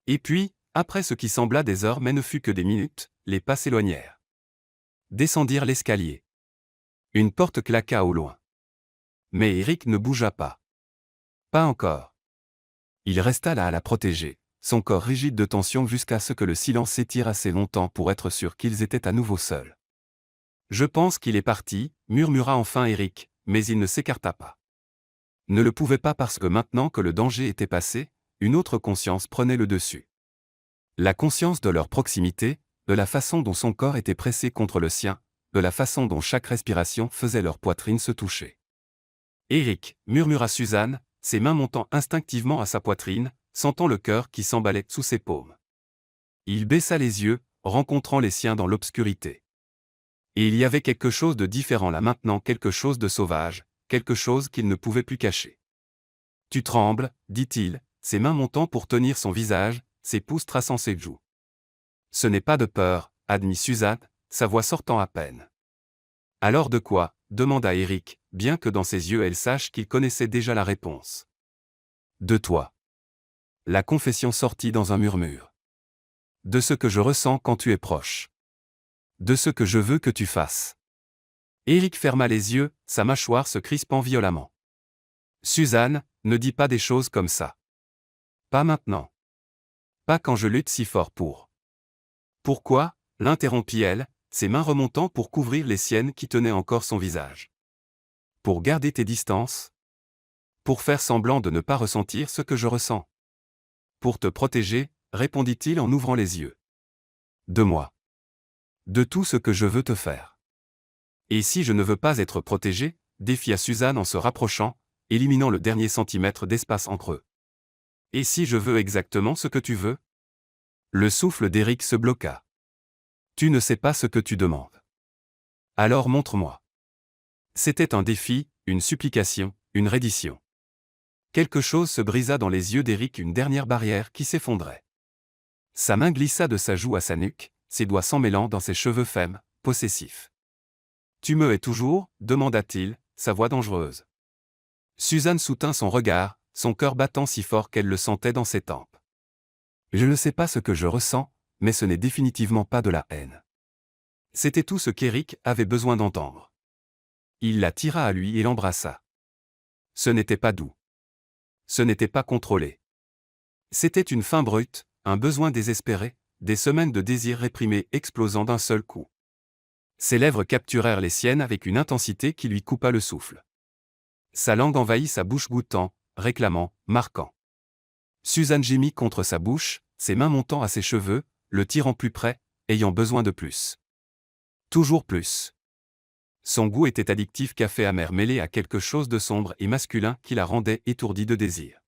Et puis, après ce qui sembla des heures mais ne fut que des minutes, les pas s'éloignèrent. Descendirent l'escalier. Une porte claqua au loin. Mais Eric ne bougea pas. Pas encore. Il resta là à la protéger, son corps rigide de tension jusqu'à ce que le silence s'étire assez longtemps pour être sûr qu'ils étaient à nouveau seuls. Je pense qu'il est parti, murmura enfin Eric, mais il ne s'écarta pas. Ne le pouvait pas parce que maintenant que le danger était passé, une autre conscience prenait le dessus. La conscience de leur proximité, de la façon dont son corps était pressé contre le sien, de la façon dont chaque respiration faisait leur poitrine se toucher. Eric, murmura Suzanne, ses mains montant instinctivement à sa poitrine, sentant le cœur qui s'emballait sous ses paumes. Il baissa les yeux, rencontrant les siens dans l'obscurité. Et il y avait quelque chose de différent là maintenant, quelque chose de sauvage, quelque chose qu'il ne pouvait plus cacher. « Tu trembles, dit-il, ses mains montant pour tenir son visage, ses pouces traçant ses joues. « Ce n'est pas de peur, admit Suzanne, sa voix sortant à peine. « Alors de quoi ?» demanda Eric, bien que dans ses yeux elle sache qu'il connaissait déjà la réponse. « De toi. » La confession sortit dans un murmure. « De ce que je ressens quand tu es proche. De ce que je veux que tu fasses. » Eric ferma les yeux, sa mâchoire se crispant violemment. « Suzanne, ne dis pas des choses comme ça. Pas maintenant. Pas quand je lutte si fort pour. » « Pourquoi ?» l'interrompit-elle, ses mains remontant pour couvrir les siennes qui tenaient encore son visage. « Pour garder tes distances. Pour faire semblant de ne pas ressentir ce que je ressens. Pour te protéger, répondit-il en ouvrant les yeux. De moi. De tout ce que je veux te faire. Et si je ne veux pas être protégé, défia Suzanne en se rapprochant, éliminant le dernier centimètre d'espace entre eux. Et si je veux exactement ce que tu veux? Le souffle d'Eric se bloqua. Tu ne sais pas ce que tu demandes. Alors montre-moi. C'était un défi, une supplication, une reddition. Quelque chose se brisa dans les yeux d'Eric, une dernière barrière qui s'effondrait. Sa main glissa de sa joue à sa nuque, ses doigts s'emmêlant dans ses cheveux fêmes, possessifs. Tu me hais toujours, demanda-t-il, sa voix dangereuse. Suzanne soutint son regard, son cœur battant si fort qu'elle le sentait dans ses tempes. Je ne sais pas ce que je ressens, mais ce n'est définitivement pas de la haine. C'était tout ce qu'Eric avait besoin d'entendre. Il la tira à lui et l'embrassa. Ce n'était pas doux. Ce n'était pas contrôlé. C'était une faim brute, un besoin désespéré, des semaines de désir réprimé explosant d'un seul coup. Ses lèvres capturèrent les siennes avec une intensité qui lui coupa le souffle. Sa langue envahit sa bouche goûtant, réclamant, marquant. Suzanne gémit contre sa bouche, ses mains montant à ses cheveux, le tirant plus près, ayant besoin de plus. Toujours plus. Son goût était addictif, café amer mêlé à quelque chose de sombre et masculin qui la rendait étourdie de désir.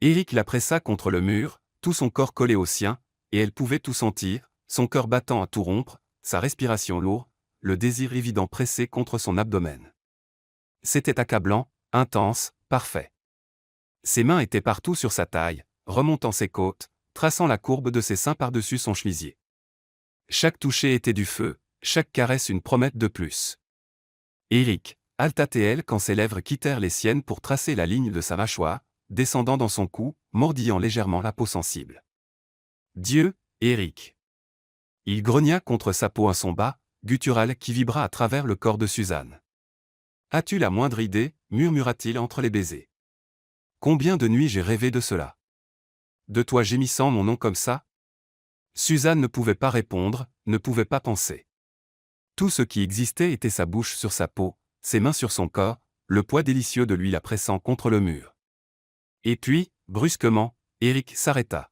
Eric la pressa contre le mur, tout son corps collé au sien, et elle pouvait tout sentir, son cœur battant à tout rompre, sa respiration lourde, le désir évident pressé contre son abdomen. C'était accablant, intense, parfait. Ses mains étaient partout sur sa taille, remontant ses côtes, traçant la courbe de ses seins par-dessus son chemisier. Chaque toucher était du feu, chaque caresse une promesse de plus. Eric, halta-t-elle quand ses lèvres quittèrent les siennes pour tracer la ligne de sa mâchoire, descendant dans son cou, mordillant légèrement la peau sensible. Dieu, Eric. Il grogna contre sa peau un son bas, guttural qui vibra à travers le corps de Suzanne. As-tu la moindre idée, murmura-t-il entre les baisers. Combien de nuits j'ai rêvé de cela? De toi gémissant mon nom comme ça? Suzanne ne pouvait pas répondre, ne pouvait pas penser. Tout ce qui existait était sa bouche sur sa peau, ses mains sur son corps, le poids délicieux de lui la pressant contre le mur. Et puis, brusquement, Eric s'arrêta.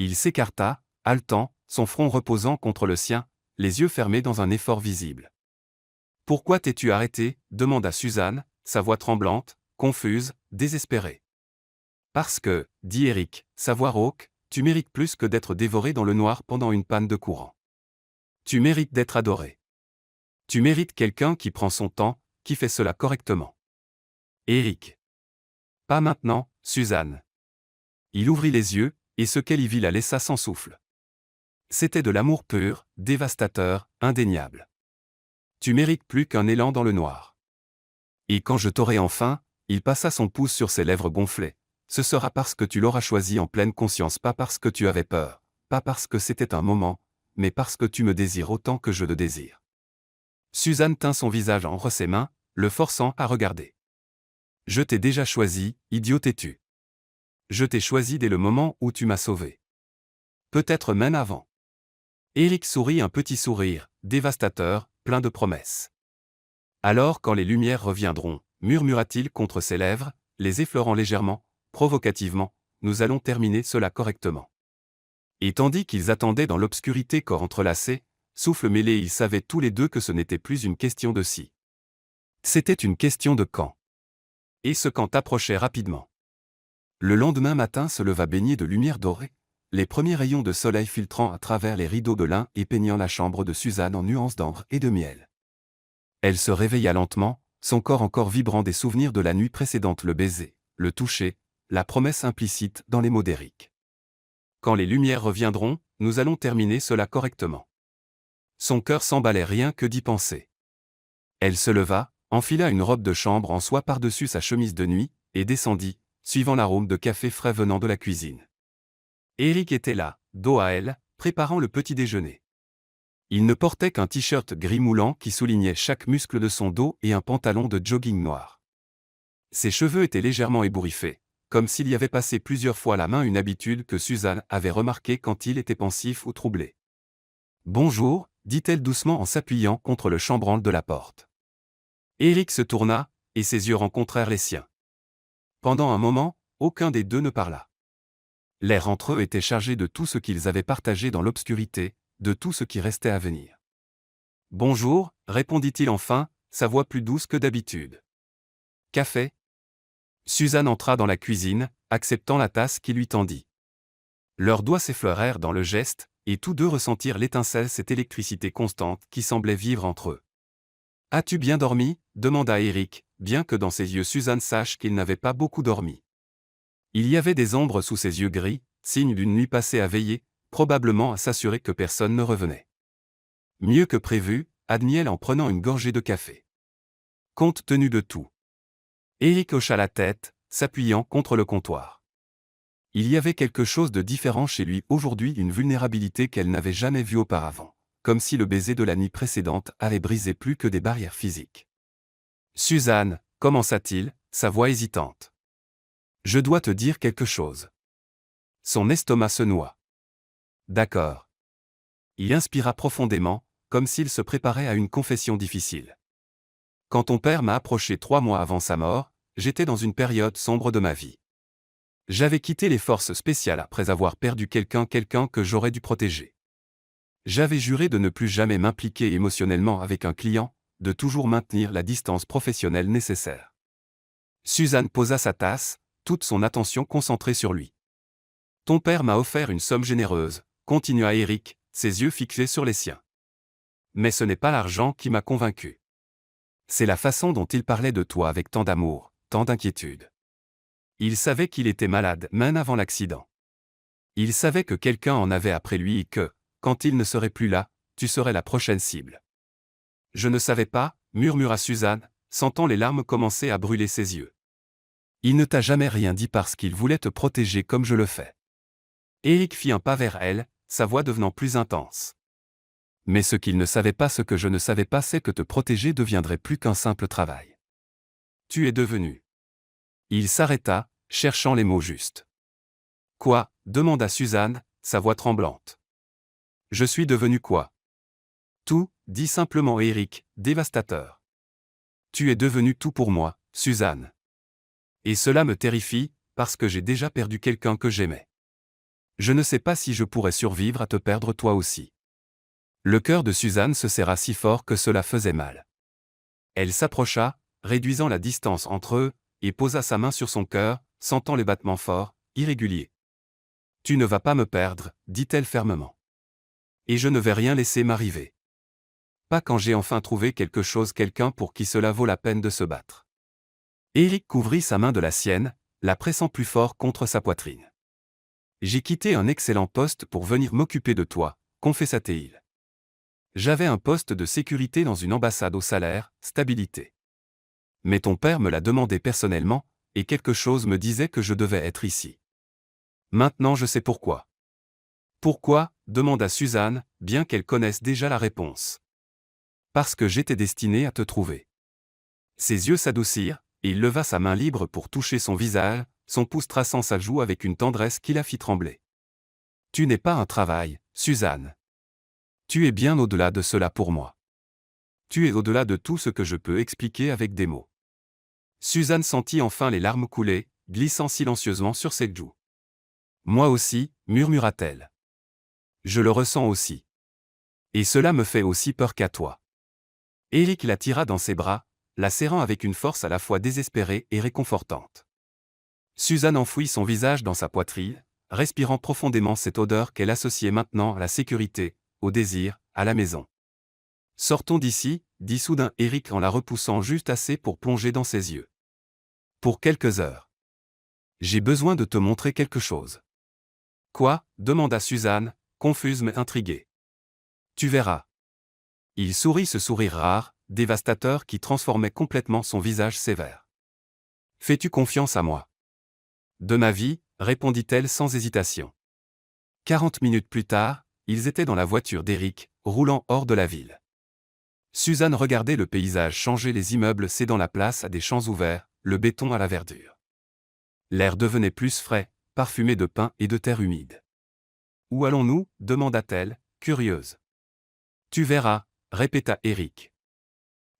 Il s'écarta, haletant, son front reposant contre le sien, les yeux fermés dans un effort visible. « Pourquoi t'es-tu arrêté » demanda Suzanne, sa voix tremblante, confuse, désespérée. « Parce que, dit Eric, sa voix rauque, tu mérites plus que d'être dévoré dans le noir pendant une panne de courant. Tu mérites d'être adoré. Tu mérites quelqu'un qui prend son temps, qui fait cela correctement. » Eric. « Pas maintenant, Suzanne. » Il ouvrit les yeux, et ce qu'elle y vit la laissa sans souffle. C'était de l'amour pur, dévastateur, indéniable. Tu mérites plus qu'un élan dans le noir. Et quand je t'aurai enfin, il passa son pouce sur ses lèvres gonflées. Ce sera parce que tu l'auras choisi en pleine conscience, pas parce que tu avais peur, pas parce que c'était un moment, mais parce que tu me désires autant que je le désire. Suzanne tint son visage entre ses mains, le forçant à regarder. Je t'ai déjà choisi, idiot es-tu. Je t'ai choisi dès le moment où tu m'as sauvé. Peut-être même avant. Eric sourit un petit sourire, dévastateur, plein de promesses. Alors quand les lumières reviendront, murmura-t-il contre ses lèvres, les effleurant légèrement, provocativement, nous allons terminer cela correctement. Et tandis qu'ils attendaient dans l'obscurité corps entrelacés, souffle mêlé, ils savaient tous les deux que ce n'était plus une question de si. C'était une question de quand. Et ce quand approchait rapidement. Le lendemain matin se leva baigné de lumière dorée, les premiers rayons de soleil filtrant à travers les rideaux de lin et peignant la chambre de Suzanne en nuances d'ambre et de miel. Elle se réveilla lentement, son corps encore vibrant des souvenirs de la nuit précédente, le baiser, le toucher, la promesse implicite dans les mots d'Eric. Quand les lumières reviendront, nous allons terminer cela correctement. Son cœur s'emballait rien que d'y penser. Elle se leva, enfila une robe de chambre en soie par-dessus sa chemise de nuit, et descendit, suivant l'arôme de café frais venant de la cuisine. Eric était là, dos à elle, préparant le petit déjeuner. Il ne portait qu'un t-shirt gris moulant qui soulignait chaque muscle de son dos et un pantalon de jogging noir. Ses cheveux étaient légèrement ébouriffés, comme s'il y avait passé plusieurs fois la main, une habitude que Suzanne avait remarquée quand il était pensif ou troublé. « Bonjour », dit-elle doucement en s'appuyant contre le chambranle de la porte. Eric se tourna, et ses yeux rencontrèrent les siens. Pendant un moment, aucun des deux ne parla. L'air entre eux était chargé de tout ce qu'ils avaient partagé dans l'obscurité, de tout ce qui restait à venir. « Bonjour », répondit-il enfin, sa voix plus douce que d'habitude. « Café ?» Suzanne entra dans la cuisine, acceptant la tasse qu'il lui tendit. Leurs doigts s'effleurèrent dans le geste, et tous deux ressentirent l'étincelle, cette électricité constante qui semblait vivre entre eux. « As-tu bien dormi » demanda Eric, bien que dans ses yeux Suzanne sache qu'il n'avait pas beaucoup dormi. Il y avait des ombres sous ses yeux gris, signe d'une nuit passée à veiller, probablement à s'assurer que personne ne revenait. Mieux que prévu, admit-elle en prenant une gorgée de café. Compte tenu de tout. Eric hocha la tête, s'appuyant contre le comptoir. Il y avait quelque chose de différent chez lui aujourd'hui, une vulnérabilité qu'elle n'avait jamais vue auparavant, comme si le baiser de la nuit précédente avait brisé plus que des barrières physiques. « Suzanne » commença-t-il, sa voix hésitante. « Je dois te dire quelque chose. » Son estomac se noua. « D'accord. » Il inspira profondément, comme s'il se préparait à une confession difficile. « Quand ton père m'a approché 3 mois avant sa mort, j'étais dans une période sombre de ma vie. J'avais quitté les forces spéciales après avoir perdu quelqu'un que j'aurais dû protéger. J'avais juré de ne plus jamais m'impliquer émotionnellement avec un client, de toujours maintenir la distance professionnelle nécessaire. » Suzanne posa sa tasse, toute son attention concentrée sur lui. « Ton père m'a offert une somme généreuse, » continua Eric, ses yeux fixés sur les siens. « Mais ce n'est pas l'argent qui m'a convaincu. C'est la façon dont il parlait de toi avec tant d'amour, tant d'inquiétude. Il savait qu'il était malade même avant l'accident. Il savait que quelqu'un en avait après lui et que, quand il ne serait plus là, tu serais la prochaine cible. » « Je ne savais pas, » murmura Suzanne, sentant les larmes commencer à brûler ses yeux. « Il ne t'a jamais rien dit parce qu'il voulait te protéger comme je le fais. » Eric fit un pas vers elle, sa voix devenant plus intense. « Mais ce qu'il ne savait pas, ce que je ne savais pas, c'est que te protéger deviendrait plus qu'un simple travail. Tu es devenu. » Il s'arrêta, cherchant les mots justes. « Quoi » demanda Suzanne, sa voix tremblante. « Je suis devenu quoi ?»« Tout » dit simplement Eric, dévastateur. « Tu es devenu tout pour moi, Suzanne. Et cela me terrifie, parce que j'ai déjà perdu quelqu'un que j'aimais. Je ne sais pas si je pourrais survivre à te perdre toi aussi. Le cœur de Suzanne se serra si fort que cela faisait mal. Elle s'approcha, réduisant la distance entre eux, et posa sa main sur son cœur, sentant les battements forts, irréguliers. « Tu ne vas pas me perdre, dit-elle fermement. Et je ne vais rien laisser m'arriver. Pas quand j'ai enfin trouvé quelque chose, quelqu'un pour qui cela vaut la peine de se battre. » Éric couvrit sa main de la sienne, la pressant plus fort contre sa poitrine. « J'ai quitté un excellent poste pour venir m'occuper de toi, confessa-t-il. J'avais un poste de sécurité dans une ambassade au salaire, stabilité. Mais ton père me l'a demandé personnellement, et quelque chose me disait que je devais être ici. Maintenant je sais pourquoi. » « Pourquoi ?» demanda Suzanne, bien qu'elle connaisse déjà la réponse. « Parce que j'étais destinée à te trouver. » Ses yeux s'adoucirent, et il leva sa main libre pour toucher son visage, son pouce traçant sa joue avec une tendresse qui la fit trembler. « Tu n'es pas un travail, Suzanne. Tu es bien au-delà de cela pour moi. Tu es au-delà de tout ce que je peux expliquer avec des mots. » Suzanne sentit enfin les larmes couler, glissant silencieusement sur ses joues. « Moi aussi, murmura-t-elle. Je le ressens aussi. Et cela me fait aussi peur qu'à toi. » Éric la tira dans ses bras, la serrant avec une force à la fois désespérée et réconfortante. Suzanne enfouit son visage dans sa poitrine, respirant profondément cette odeur qu'elle associait maintenant à la sécurité, au désir, à la maison. « Sortons d'ici, dit soudain Éric en la repoussant juste assez pour plonger dans ses yeux. Pour quelques heures. J'ai besoin de te montrer quelque chose. » « Quoi ?» demanda Suzanne, confuse mais intriguée. « Tu verras. » Il sourit ce sourire rare, dévastateur qui transformait complètement son visage sévère. « Fais-tu confiance à moi ? » « De ma vie, répondit-elle sans hésitation. 40 minutes plus tard, ils étaient dans la voiture d'Éric, roulant hors de la ville. Suzanne regardait le paysage changer, les immeubles cédant la place à des champs ouverts, le béton à la verdure. L'air devenait plus frais, parfumé de pin et de terre humide. « Où allons-nous ? demanda-t-elle, curieuse. « Tu verras, répéta Éric.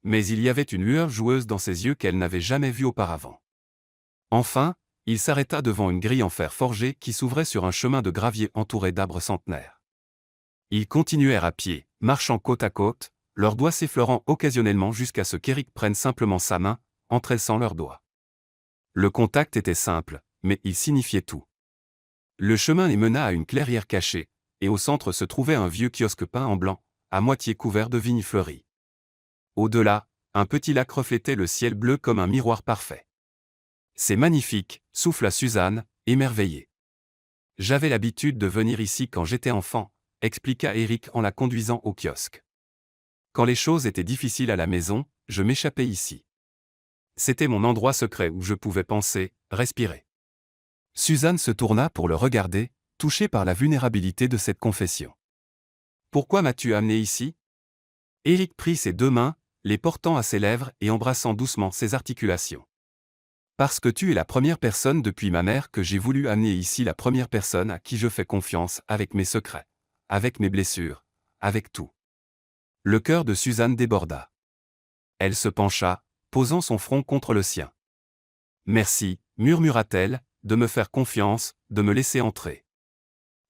Mais il y avait une lueur joueuse dans ses yeux qu'elle n'avait jamais vue auparavant. Enfin, il s'arrêta devant une grille en fer forgé qui s'ouvrait sur un chemin de gravier entouré d'arbres centenaires. Ils continuèrent à pied, marchant côte à côte, leurs doigts s'effleurant occasionnellement jusqu'à ce qu'Éric prenne simplement sa main, entrelaçant leurs doigts. Le contact était simple, mais il signifiait tout. Le chemin les mena à une clairière cachée, et au centre se trouvait un vieux kiosque peint en blanc, à moitié couvert de vignes fleuries. Au-delà, un petit lac reflétait le ciel bleu comme un miroir parfait. « C'est magnifique », souffla Suzanne, émerveillée. « J'avais l'habitude de venir ici quand j'étais enfant, expliqua Éric en la conduisant au kiosque. Quand les choses étaient difficiles à la maison, je m'échappais ici. C'était mon endroit secret où je pouvais penser, respirer. » Suzanne se tourna pour le regarder, touchée par la vulnérabilité de cette confession. « Pourquoi m'as-tu amené ici ?» Éric prit ses deux mains, les portant à ses lèvres et embrassant doucement ses articulations. « Parce que tu es la première personne depuis ma mère que j'ai voulu amener ici, la première personne à qui je fais confiance avec mes secrets, avec mes blessures, avec tout. » Le cœur de Suzanne déborda. Elle se pencha, posant son front contre le sien. « Merci, murmura-t-elle, de me faire confiance, de me laisser entrer. »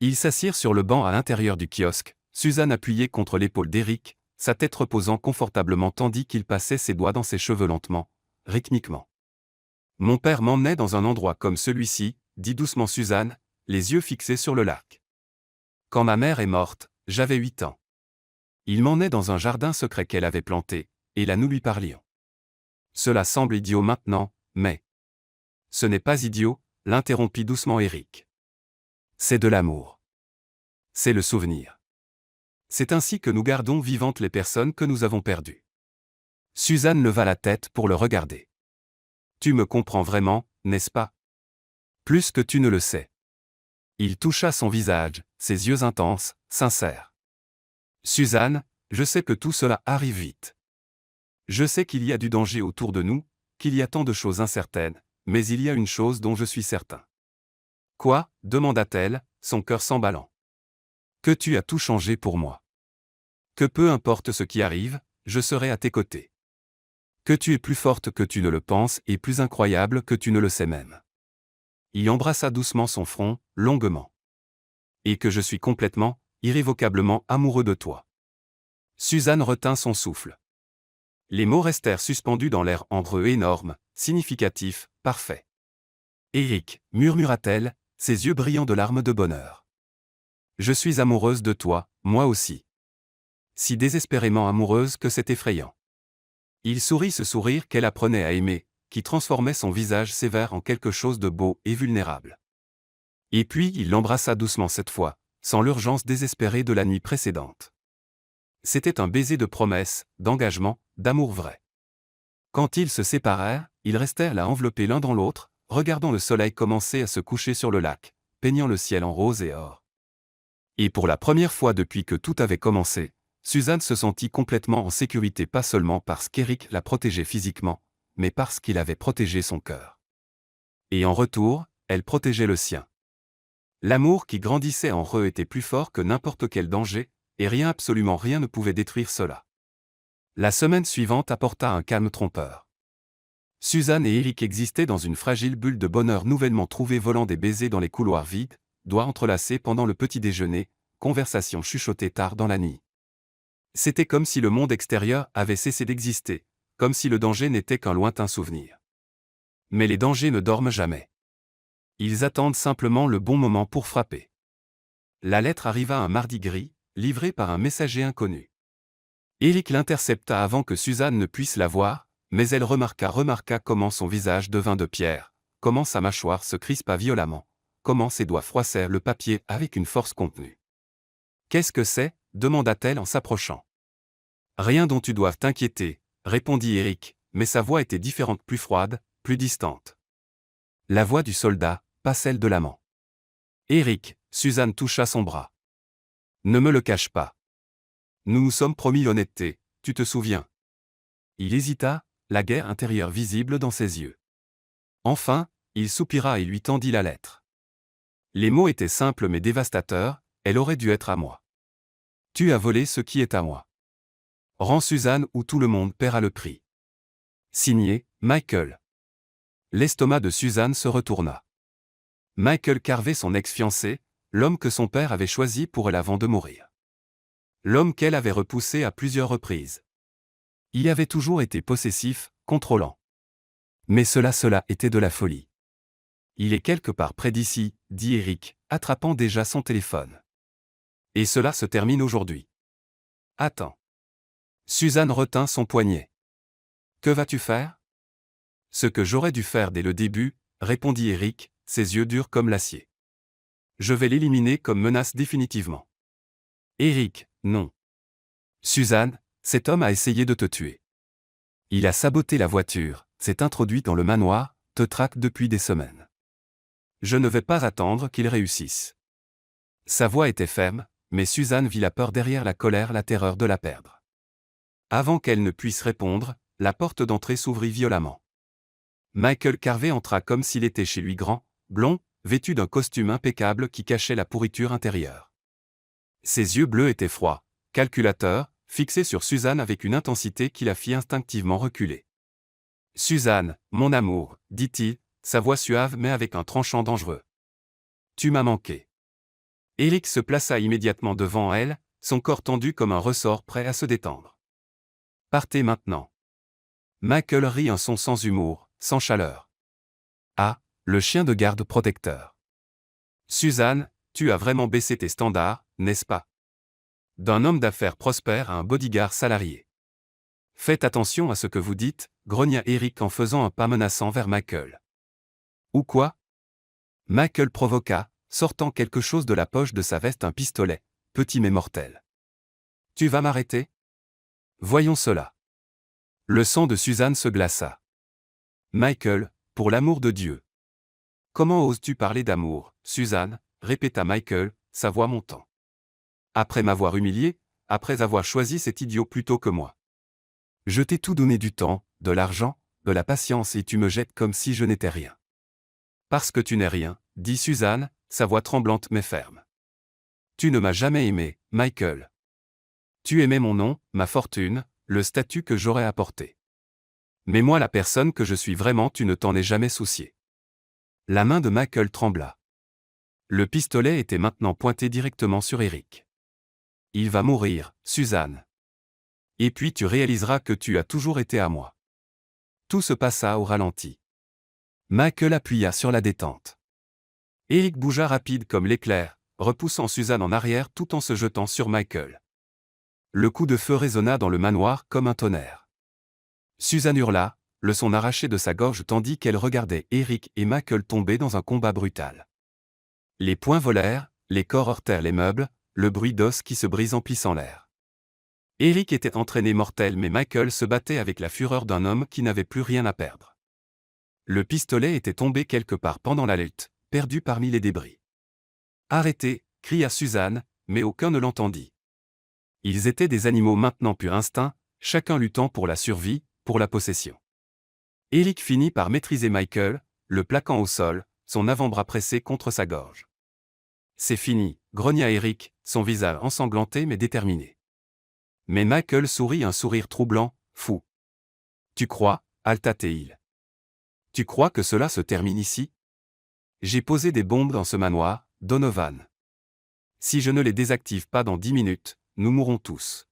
Ils s'assirent sur le banc à l'intérieur du kiosque, Suzanne appuyée contre l'épaule d'Éric, sa tête reposant confortablement tandis qu'il passait ses doigts dans ses cheveux lentement, rythmiquement. « Mon père m'emmenait dans un endroit comme celui-ci, dit doucement Suzanne, les yeux fixés sur le lac. Quand ma mère est morte, j'avais 8 ans. Il m'emmenait dans un jardin secret qu'elle avait planté, et là nous lui parlions. Cela semble idiot maintenant, mais... » « Ce n'est pas idiot, l'interrompit doucement Éric. C'est de l'amour. C'est le souvenir. C'est ainsi que nous gardons vivantes les personnes que nous avons perdues. » Suzanne leva la tête pour le regarder. « Tu me comprends vraiment, n'est-ce pas ? Plus que tu ne le sais. » Il toucha son visage, ses yeux intenses, sincères. « Suzanne, je sais que tout cela arrive vite. Je sais qu'il y a du danger autour de nous, qu'il y a tant de choses incertaines, mais il y a une chose dont je suis certain. »« Quoi ?» demanda-t-elle, son cœur s'emballant. « Que tu as tout changé pour moi. Que peu importe ce qui arrive, je serai à tes côtés. Que tu es plus forte que tu ne le penses et plus incroyable que tu ne le sais même. » Il embrassa doucement son front, longuement. et que je suis complètement, irrévocablement amoureux de toi. Suzanne retint son souffle. Les mots restèrent suspendus dans l'air ambreux énorme, significatif, parfait. Éric, murmura-t-elle, ses yeux brillants de larmes de bonheur. Je suis amoureuse de toi, moi aussi. Si désespérément amoureuse que c'est effrayant. Il sourit ce sourire qu'elle apprenait à aimer, qui transformait son visage sévère en quelque chose de beau et vulnérable. Et puis il l'embrassa doucement cette fois, sans l'urgence désespérée de la nuit précédente. C'était un baiser de promesse, d'engagement, d'amour vrai. Quand ils se séparèrent, ils restèrent là enveloppés l'un dans l'autre, regardant le soleil commencer à se coucher sur le lac, peignant le ciel en rose et or. Et pour la première fois depuis que tout avait commencé, Suzanne se sentit complètement en sécurité, pas seulement parce qu'Éric la protégeait physiquement, mais parce qu'il avait protégé son cœur. Et en retour, elle protégeait le sien. L'amour qui grandissait en eux était plus fort que n'importe quel danger, et rien, absolument rien ne pouvait détruire cela. La semaine suivante apporta un calme trompeur. Suzanne et Éric existaient dans une fragile bulle de bonheur nouvellement trouvée, volant des baisers dans les couloirs vides, doigts entrelacés pendant le petit déjeuner, conversations chuchotées tard dans la nuit. C'était comme si le monde extérieur avait cessé d'exister, comme si le danger n'était qu'un lointain souvenir. Mais les dangers ne dorment jamais. Ils attendent simplement le bon moment pour frapper. La lettre arriva un mardi gris, livrée par un messager inconnu. Éric l'intercepta avant que Suzanne ne puisse la voir, mais elle remarqua comment son visage devint de pierre, comment sa mâchoire se crispa violemment, comment ses doigts froissèrent le papier avec une force contenue. « Qu'est-ce que c'est » demanda-t-elle en s'approchant. « Rien dont tu doives t'inquiéter » répondit Éric, mais sa voix était différente, plus froide, plus distante. La voix du soldat, pas celle de l'amant. « Éric » Suzanne toucha son bras. « Ne me le cache pas. Nous nous sommes promis l'honnêteté, tu te souviens ?» Il hésita, la guerre intérieure visible dans ses yeux. Enfin, il soupira et lui tendit la lettre. Les mots étaient simples mais dévastateurs, elle aurait dû être à moi. Tu as volé ce qui est à moi. Rends Suzanne ou tout le monde paiera le prix. Signé, Michael. L'estomac de Suzanne se retourna. Michael Carver, son ex-fiancé, l'homme que son père avait choisi pour elle avant de mourir. L'homme qu'elle avait repoussé à plusieurs reprises. Il avait toujours été possessif, contrôlant. Mais cela était de la folie. Il est quelque part près d'ici, dit Éric, attrapant déjà son téléphone. Et cela se termine aujourd'hui. Attends. Suzanne retint son poignet. Que vas-tu faire ? Ce que j'aurais dû faire dès le début, répondit Éric, ses yeux durs comme l'acier. Je vais l'éliminer comme menace définitivement. Éric, non. Suzanne, cet homme a essayé de te tuer. Il a saboté la voiture, s'est introduit dans le manoir, te traque depuis des semaines. Je ne vais pas attendre qu'il réussisse. Sa voix était ferme, mais Suzanne vit la peur derrière la colère, la terreur de la perdre. Avant qu'elle ne puisse répondre, la porte d'entrée s'ouvrit violemment. Michael Carver entra comme s'il était chez lui, grand, blond, vêtu d'un costume impeccable qui cachait la pourriture intérieure. Ses yeux bleus étaient froids, calculateurs, fixés sur Suzanne avec une intensité qui la fit instinctivement reculer. « Suzanne, mon amour, dit-il, sa voix suave mais avec un tranchant dangereux. Tu m'as manqué. » Éric se plaça immédiatement devant elle, son corps tendu comme un ressort prêt à se détendre. « Partez maintenant. » Michael rit un son sans humour, sans chaleur. « Ah, le chien de garde protecteur. Suzanne, tu as vraiment baissé tes standards, n'est-ce pas ? D'un homme d'affaires prospère à un bodyguard salarié. Faites attention à ce que vous dites, grogna Éric en faisant un pas menaçant vers Michael. Ou quoi ? Michael provoqua, sortant quelque chose de la poche de sa veste, un pistolet, petit mais mortel. Tu vas m'arrêter ? Voyons cela. Le sang de Suzanne se glaça. Michael, pour l'amour de Dieu. Comment oses-tu parler d'amour, Suzanne ? Répéta Michael, sa voix montant. Après m'avoir humilié, après avoir choisi cet idiot plutôt que moi. Je t'ai tout donné, du temps, de l'argent, de la patience, et tu me jettes comme si je n'étais rien. Parce que tu n'es rien, dit Suzanne, sa voix tremblante mais ferme. Tu ne m'as jamais aimé, Michael. Tu aimais mon nom, ma fortune, le statut que j'aurais apporté. Mais moi, la personne que je suis vraiment, tu ne t'en es jamais soucié. La main de Michael trembla. Le pistolet était maintenant pointé directement sur Eric. Il va mourir, Suzanne. Et puis tu réaliseras que tu as toujours été à moi. Tout se passa au ralenti. Michael appuya sur la détente. Eric bougea rapide comme l'éclair, repoussant Suzanne en arrière tout en se jetant sur Michael. Le coup de feu résonna dans le manoir comme un tonnerre. Suzanne hurla, le son arraché de sa gorge tandis qu'elle regardait Eric et Michael tomber dans un combat brutal. Les poings volèrent, les corps heurtèrent les meubles, le bruit d'os qui se brise emplissant l'air. Eric était entraîné mortel mais Michael se battait avec la fureur d'un homme qui n'avait plus rien à perdre. Le pistolet était tombé quelque part pendant la lutte, perdu parmi les débris. « Arrêtez !» cria Suzanne, mais aucun ne l'entendit. Ils étaient des animaux maintenant pur instinct, chacun luttant pour la survie, pour la possession. Eric finit par maîtriser Michael, le plaquant au sol, son avant-bras pressé contre sa gorge. « C'est fini !» grogna Eric, son visage ensanglanté mais déterminé. Mais Michael sourit un sourire troublant, fou. « Tu crois, Alta-Teil. Tu crois que cela se termine ici? J'ai posé des bombes dans ce manoir, Donovan. Si je ne les désactive pas dans 10 minutes, nous mourrons tous. »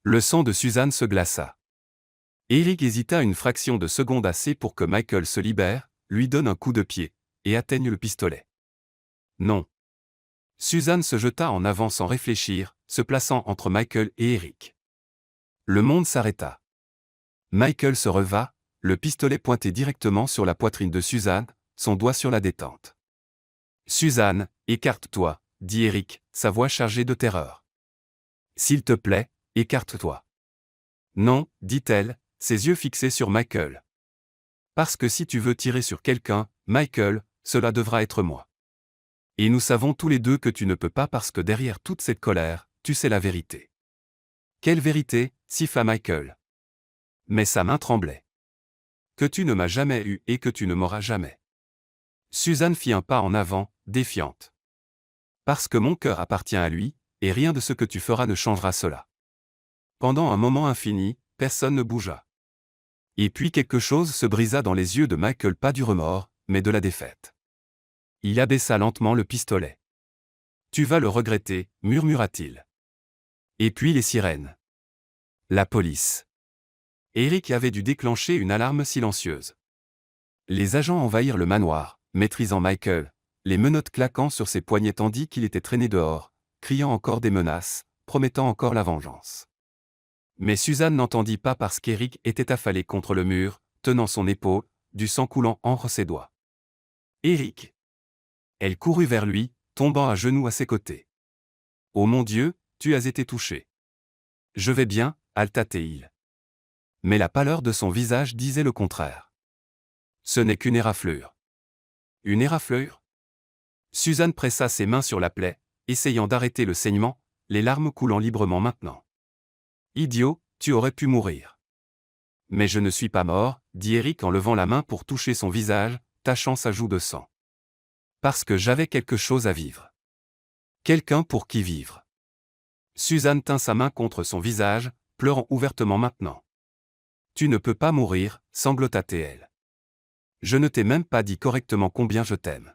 Le sang de Suzanne se glaça. Eric hésita une fraction de seconde assez pour que Michael se libère, lui donne un coup de pied, et atteigne le pistolet. Non. Suzanne se jeta en avant sans réfléchir, se plaçant entre Michael et Eric. Le monde s'arrêta. Michael se releva, le pistolet pointé directement sur la poitrine de Suzanne, son doigt sur la détente. « Suzanne, écarte-toi, » dit Eric, sa voix chargée de terreur. « S'il te plaît, écarte-toi. » Non, dit-elle, ses yeux fixés sur Michael. « Parce que si tu veux tirer sur quelqu'un, Michael, cela devra être moi. Et nous savons tous les deux que tu ne peux pas parce que derrière toute cette colère, tu sais la vérité. » « Quelle vérité ?» siffla Michael. Mais sa main tremblait. « Que tu ne m'as jamais eu et que tu ne m'auras jamais. » Suzanne fit un pas en avant, défiante. « Parce que mon cœur appartient à lui, et rien de ce que tu feras ne changera cela. » Pendant un moment infini, personne ne bougea. Et puis quelque chose se brisa dans les yeux de Michael, pas du remords, mais de la défaite. Il abaissa lentement le pistolet. « Tu vas le regretter, » murmura-t-il. Et puis les sirènes. La police. Eric avait dû déclencher une alarme silencieuse. Les agents envahirent le manoir, maîtrisant Michael, les menottes claquant sur ses poignets tandis qu'il était traîné dehors, criant encore des menaces, promettant encore la vengeance. Mais Suzanne n'entendit pas parce qu'Eric était affalé contre le mur, tenant son épaule, du sang coulant entre ses doigts. « Eric !» Elle courut vers lui, tombant à genoux à ses côtés. « Oh mon Dieu, tu as été touché. »« Je vais bien, Alta-Teil. » Mais la pâleur de son visage disait le contraire. « Ce n'est qu'une éraflure. »« Une éraflure ?» Suzanne pressa ses mains sur la plaie, essayant d'arrêter le saignement, les larmes coulant librement maintenant. « Idiot, tu aurais pu mourir. »« Mais je ne suis pas mort, » dit Eric en levant la main pour toucher son visage, tachant sa joue de sang. « Parce que j'avais quelque chose à vivre. Quelqu'un pour qui vivre. » Suzanne tint sa main contre son visage, pleurant ouvertement maintenant. « Tu ne peux pas mourir, » sanglota-t-elle. « Je ne t'ai même pas dit correctement combien je t'aime. »«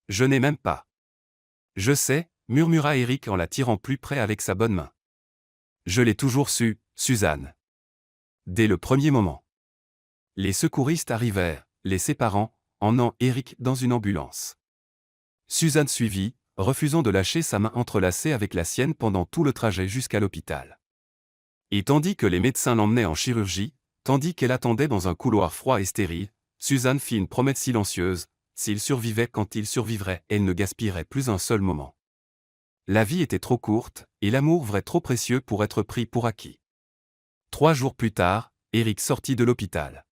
Je n'ai même pas. »« Je sais, » murmura Eric en la tirant plus près avec sa bonne main. « Je l'ai toujours su, Suzanne. Dès le premier moment. » Les secouristes arrivèrent, les séparant, emmenant Eric dans une ambulance. Suzanne suivit, refusant de lâcher sa main entrelacée avec la sienne pendant tout le trajet jusqu'à l'hôpital. Et tandis que les médecins l'emmenaient en chirurgie, tandis qu'elle attendait dans un couloir froid et stérile, Suzanne fit une promesse silencieuse, s'il survivait quand il survivrait, elle ne gaspillerait plus un seul moment. La vie était trop courte, et l'amour vrai trop précieux pour être pris pour acquis. 3 jours plus tard, Eric sortit de l'hôpital.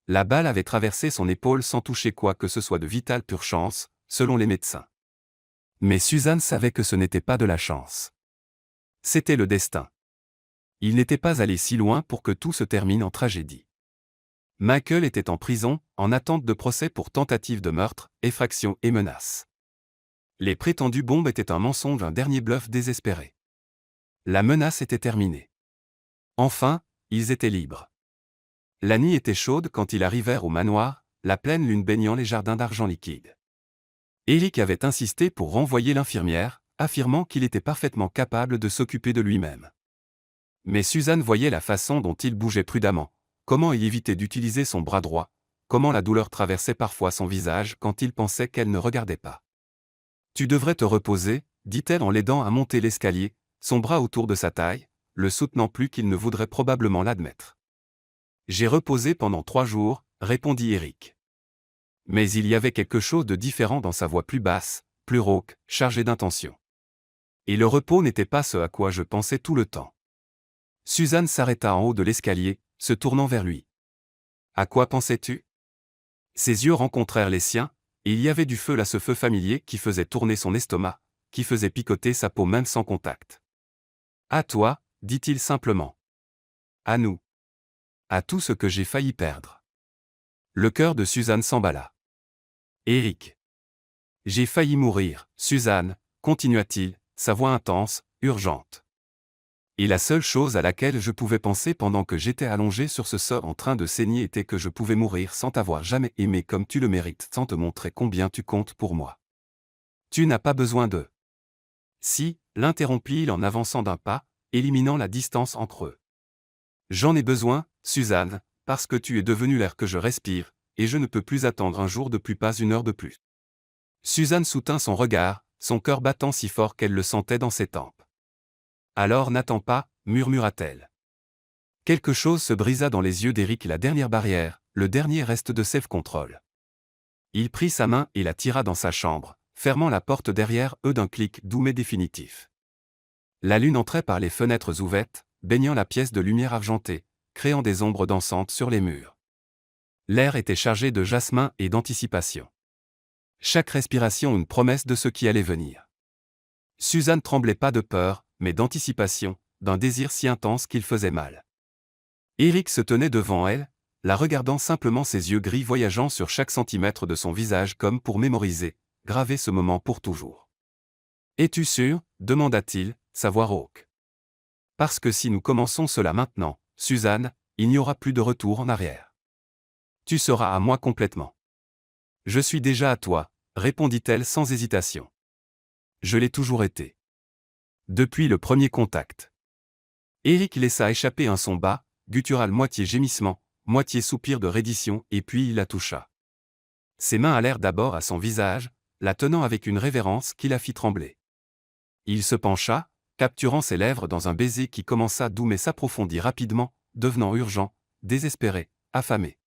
La balle avait traversé son épaule sans toucher quoi que ce soit de vital pure chance, selon les médecins. Mais Suzanne savait que ce n'était pas de la chance. C'était le destin. Il n'était pas allé si loin pour que tout se termine en tragédie. Michael était en prison, en attente de procès pour tentative de meurtre, effraction et menace. Les prétendues bombes étaient un mensonge, un dernier bluff désespéré. La menace était terminée. Enfin, ils étaient libres. La nuit était chaude quand ils arrivèrent au manoir, la pleine lune baignant les jardins d'argent liquide. Eric avait insisté pour renvoyer l'infirmière, affirmant qu'il était parfaitement capable de s'occuper de lui-même. Mais Suzanne voyait la façon dont il bougeait prudemment, comment il évitait d'utiliser son bras droit, comment la douleur traversait parfois son visage quand il pensait qu'elle ne regardait pas. « Tu devrais te reposer », dit-elle en l'aidant à monter l'escalier, son bras autour de sa taille, le soutenant plus qu'il ne voudrait probablement l'admettre. « J'ai reposé pendant 3 jours, répondit Eric. Mais il y avait quelque chose de différent dans sa voix plus basse, plus rauque, chargée d'intention. Et le repos n'était pas ce à quoi je pensais tout le temps. Suzanne s'arrêta en haut de l'escalier, se tournant vers lui. « À quoi pensais-tu » Ses yeux rencontrèrent les siens, et il y avait du feu là, ce feu familier qui faisait tourner son estomac, qui faisait picoter sa peau même sans contact. « À toi, dit-il simplement. À nous. À tout ce que j'ai failli perdre. » Le cœur de Suzanne s'emballa. « Eric. J'ai failli mourir, Suzanne, continua-t-il, sa voix intense, urgente. Et la seule chose à laquelle je pouvais penser pendant que j'étais allongé sur ce sol en train de saigner était que je pouvais mourir sans t'avoir jamais aimé comme tu le mérites, sans te montrer combien tu comptes pour moi. Tu n'as pas besoin de... » Si, l'interrompit-il en avançant d'un pas, éliminant la distance entre eux. « J'en ai besoin, Suzanne, parce que tu es devenue l'air que je respire, et je ne peux plus attendre un jour de plus, pas une heure de plus. » Suzanne soutint son regard, son cœur battant si fort qu'elle le sentait dans ses tempes. « Alors n'attends pas, murmura-t-elle. Quelque chose se brisa dans les yeux d'Eric, la dernière barrière, le dernier reste de self-control. Il prit sa main et la tira dans sa chambre, fermant la porte derrière eux d'un clic doux mais définitif. La lune entrait par les fenêtres ouvertes, baignant la pièce de lumière argentée, créant des ombres dansantes sur les murs. L'air était chargé de jasmin et d'anticipation. Chaque respiration une promesse de ce qui allait venir. Suzanne tremblait pas de peur, mais d'anticipation, d'un désir si intense qu'il faisait mal. Eric se tenait devant elle, la regardant simplement, ses yeux gris voyageant sur chaque centimètre de son visage comme pour mémoriser, graver ce moment pour toujours. « Es-tu sûr » demanda-t-il, sa voix rauque. « Parce que si nous commençons cela maintenant, Suzanne, il n'y aura plus de retour en arrière. Tu seras à moi complètement. »« Je suis déjà à toi, » répondit-elle sans hésitation. « Je l'ai toujours été. Depuis le premier contact. » Eric laissa échapper un son bas, guttural, moitié gémissement, moitié soupir de reddition, et puis il la toucha. Ses mains allèrent d'abord à son visage, la tenant avec une révérence qui la fit trembler. Il se pencha, capturant ses lèvres dans un baiser qui commença doux mais s'approfondit rapidement, devenant urgent, désespéré, affamé.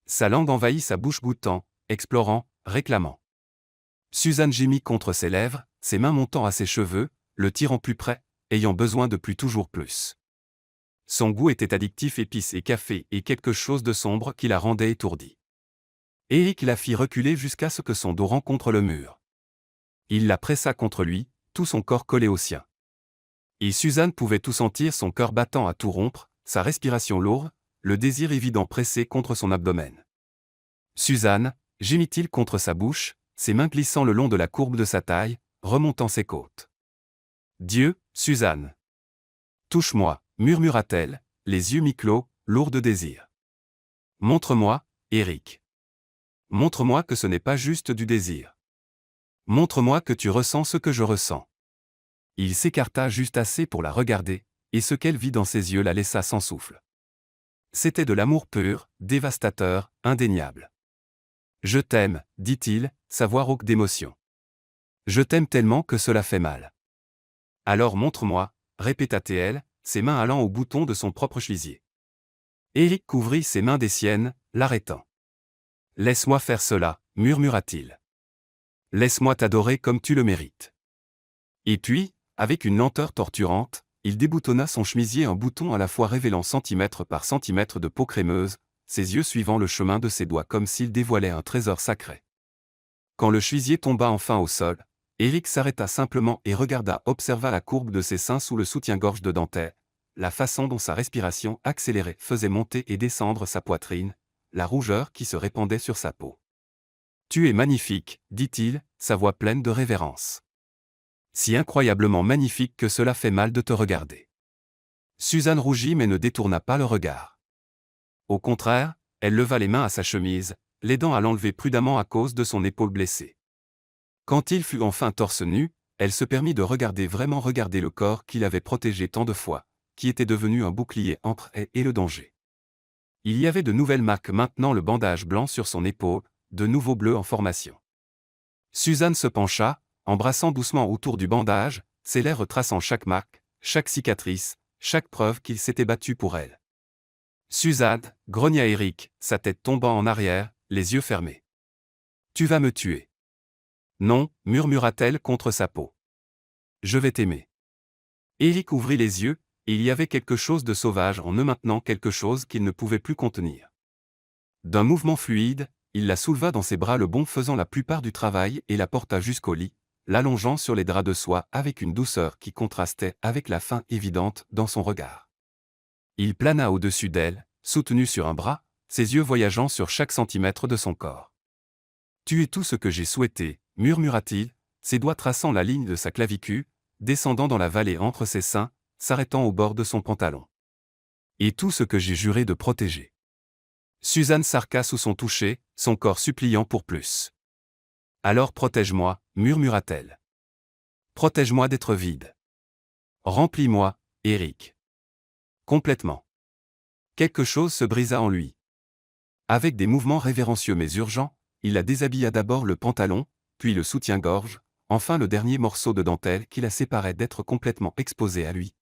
Sa langue envahit sa bouche, goûtant, explorant, réclamant. Suzanne gémit contre ses lèvres, ses mains montant à ses cheveux, le tirant plus près, ayant besoin de plus, toujours plus. Son goût était addictif, épice et café, et quelque chose de sombre qui la rendait étourdie. Eric la fit reculer jusqu'à ce que son dos rencontre le mur. Il la pressa contre lui, tout son corps collé au sien. Et Suzanne pouvait tout sentir, son cœur battant à tout rompre, sa respiration lourde, le désir évident pressé contre son abdomen. « Suzanne » gémit-il contre sa bouche, ses mains glissant le long de la courbe de sa taille, remontant ses côtes. « Dieu, Suzanne. Touche-moi » murmura-t-elle, les yeux mi-clos, lourds de désir. « Montre-moi, Eric. Montre-moi que ce n'est pas juste du désir. Montre-moi que tu ressens ce que je ressens. » Il s'écarta juste assez pour la regarder, et ce qu'elle vit dans ses yeux la laissa sans souffle. C'était de l'amour pur, dévastateur, indéniable. « Je t'aime, dit-il, sa voix rauque d'émotion. Je t'aime tellement que cela fait mal. Alors montre-moi, répéta-t-elle, ses mains allant au bouton de son propre chevisier. Eric couvrit ses mains des siennes, l'arrêtant. « Laisse-moi faire cela, murmura-t-il. Laisse-moi t'adorer comme tu le mérites. » Et puis, avec une lenteur torturante, il déboutonna son chemisier, un bouton à la fois révélant centimètre par centimètre de peau crémeuse, ses yeux suivant le chemin de ses doigts comme s'il dévoilait un trésor sacré. Quand le chevisier tomba enfin au sol, Eric s'arrêta simplement et observa la courbe de ses seins sous le soutien-gorge de dentelle, la façon dont sa respiration accélérée faisait monter et descendre sa poitrine, la rougeur qui se répandait sur sa peau. « Tu es magnifique, dit-il, sa voix pleine de révérence. Si incroyablement magnifique que cela fait mal de te regarder. » Suzanne rougit mais ne détourna pas le regard. Au contraire, elle leva les mains à sa chemise, l'aidant à l'enlever prudemment à cause de son épaule blessée. Quand il fut enfin torse nu, elle se permit de vraiment regarder le corps qu'il avait protégé tant de fois, qui était devenu un bouclier entre elle et le danger. Il y avait de nouvelles marques maintenant, le bandage blanc sur son épaule, de nouveaux bleus en formation. Suzanne se pencha, embrassant doucement autour du bandage, ses lèvres traçant chaque marque, chaque cicatrice, chaque preuve qu'il s'était battu pour elle. Suzanne, grogna Eric, sa tête tombant en arrière, les yeux fermés. Tu vas me tuer. Non, murmura-t-elle contre sa peau. Je vais t'aimer. Eric ouvrit les yeux, et il y avait quelque chose de sauvage en eux maintenant, quelque chose qu'il ne pouvait plus contenir. D'un mouvement fluide, il la souleva dans ses bras, le bon faisant la plupart du travail, et la porta jusqu'au lit, l'allongeant sur les draps de soie avec une douceur qui contrastait avec la faim évidente dans son regard. Il plana au-dessus d'elle, soutenu sur un bras, ses yeux voyageant sur chaque centimètre de son corps. « Tu es tout ce que j'ai souhaité », murmura-t-il, ses doigts traçant la ligne de sa clavicule, descendant dans la vallée entre ses seins, s'arrêtant au bord de son pantalon. « Et tout ce que j'ai juré de protéger. » Suzanne s'arqua sous son toucher, son corps suppliant pour plus. « Alors protège-moi, murmura-t-elle. Protège-moi d'être vide. Remplis-moi, Eric. » Complètement. Quelque chose se brisa en lui. Avec des mouvements révérencieux mais urgents, il la déshabilla, d'abord le pantalon, puis le soutien-gorge, enfin le dernier morceau de dentelle qui la séparait d'être complètement exposée à lui.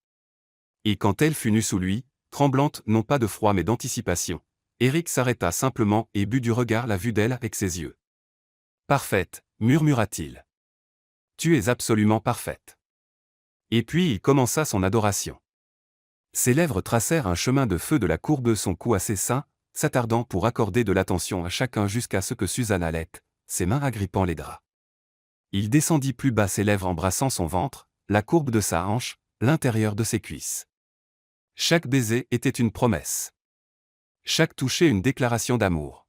Et quand elle fut nue sous lui, tremblante non pas de froid mais d'anticipation, Eric s'arrêta simplement et but du regard la vue d'elle avec ses yeux. « Parfaite, murmura-t-il. Tu es absolument parfaite. » Et puis il commença son adoration. Ses lèvres tracèrent un chemin de feu de la courbe de son cou à ses seins, s'attardant pour accorder de l'attention à chacun jusqu'à ce que Suzanne halète, ses mains agrippant les draps. Il descendit plus bas, ses lèvres embrassant son ventre, la courbe de sa hanche, l'intérieur de ses cuisses. Chaque baiser était une promesse. Chaque toucher une déclaration d'amour.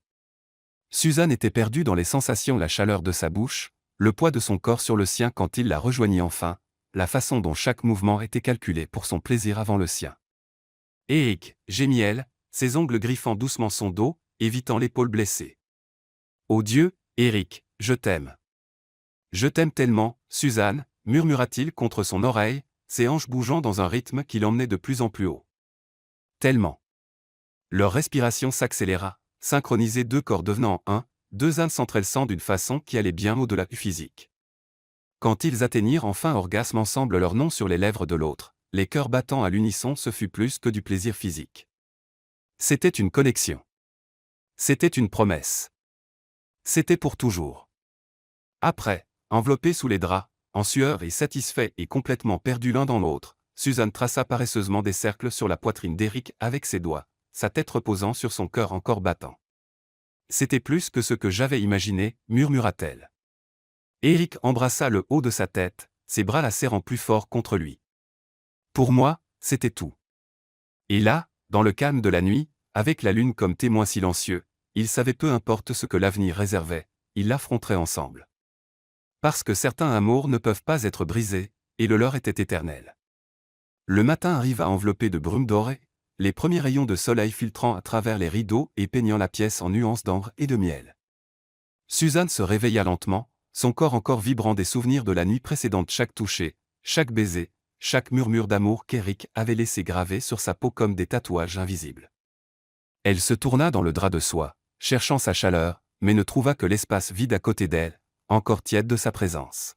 Suzanne était perdue dans les sensations, la chaleur de sa bouche, le poids de son corps sur le sien quand il la rejoignit enfin, la façon dont chaque mouvement était calculé pour son plaisir avant le sien. « Eric » gémit-elle, ses ongles griffant doucement son dos, évitant l'épaule blessée. « Oh Dieu, Eric, je t'aime. Je t'aime tellement, Suzanne, murmura-t-il contre son oreille, ses hanches bougeant dans un rythme qui l'emmenait de plus en plus haut. Tellement. Leur respiration s'accéléra, synchronisés, deux corps devenant un, deux âmes s'entrelçant d'une façon qui allait bien au-delà du physique. Quand ils atteignirent enfin orgasme ensemble, leur nom sur les lèvres de l'autre, les cœurs battant à l'unisson, ce fut plus que du plaisir physique. C'était une connexion. C'était une promesse. C'était pour toujours. Après, enveloppés sous les draps, en sueur et satisfaits et complètement perdus l'un dans l'autre, Suzanne traça paresseusement des cercles sur la poitrine d'Eric avec ses doigts, sa tête reposant sur son cœur encore battant. « C'était plus que ce que j'avais imaginé, murmura-t-elle. Eric embrassa le haut de sa tête, ses bras la serrant plus fort contre lui. Pour moi, c'était tout. Et là, dans le calme de la nuit, avec la lune comme témoin silencieux, ils savaient peu importe ce que l'avenir réservait, ils l'affronteraient ensemble. Parce que certains amours ne peuvent pas être brisés, et le leur était éternel. Le matin arriva enveloppé de brume dorée, les premiers rayons de soleil filtrant à travers les rideaux et peignant la pièce en nuances d'ambre et de miel. Suzanne se réveilla lentement, son corps encore vibrant des souvenirs de la nuit précédente, chaque toucher, chaque baiser, chaque murmure d'amour qu'Eric avait laissé graver sur sa peau comme des tatouages invisibles. Elle se tourna dans le drap de soie, cherchant sa chaleur, mais ne trouva que l'espace vide à côté d'elle, encore tiède de sa présence.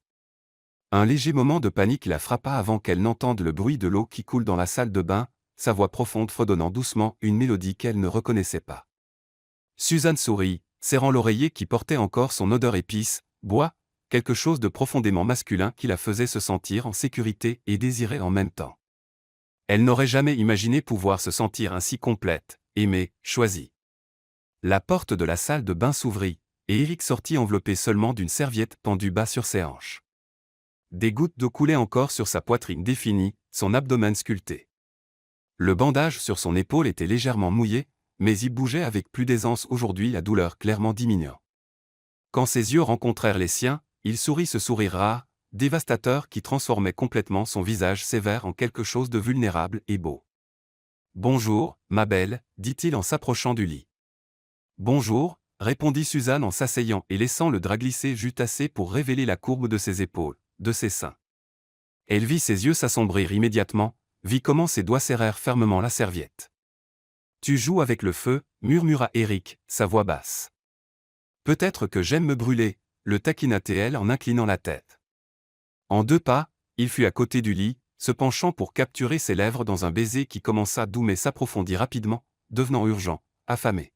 Un léger moment de panique la frappa avant qu'elle n'entende le bruit de l'eau qui coule dans la salle de bain, sa voix profonde fredonnant doucement une mélodie qu'elle ne reconnaissait pas. Suzanne sourit, serrant l'oreiller qui portait encore son odeur épice, bois, quelque chose de profondément masculin qui la faisait se sentir en sécurité et désirée en même temps. Elle n'aurait jamais imaginé pouvoir se sentir ainsi complète, aimée, choisie. La porte de la salle de bain s'ouvrit, et Eric sortit enveloppé seulement d'une serviette pendue bas sur ses hanches. Des gouttes d'eau coulaient encore sur sa poitrine définie, son abdomen sculpté. Le bandage sur son épaule était légèrement mouillé, mais il bougeait avec plus d'aisance aujourd'hui, la douleur clairement diminuant. Quand ses yeux rencontrèrent les siens, il sourit, ce sourire rare, dévastateur qui transformait complètement son visage sévère en quelque chose de vulnérable et beau. « Bonjour, ma belle, dit-il en s'approchant du lit. « Bonjour, répondit Suzanne en s'asseyant et laissant le drap glisser juste assez pour révéler la courbe de ses épaules, de ses seins. Elle vit ses yeux s'assombrir immédiatement, vit comment ses doigts serrèrent fermement la serviette. « Tu joues avec le feu » murmura Eric, sa voix basse. « Peut-être que j'aime me brûler » le taquina-t-elle en inclinant la tête. En 2 pas, il fut à côté du lit, se penchant pour capturer ses lèvres dans un baiser qui commença doux mais s'approfondit rapidement, devenant urgent, affamé.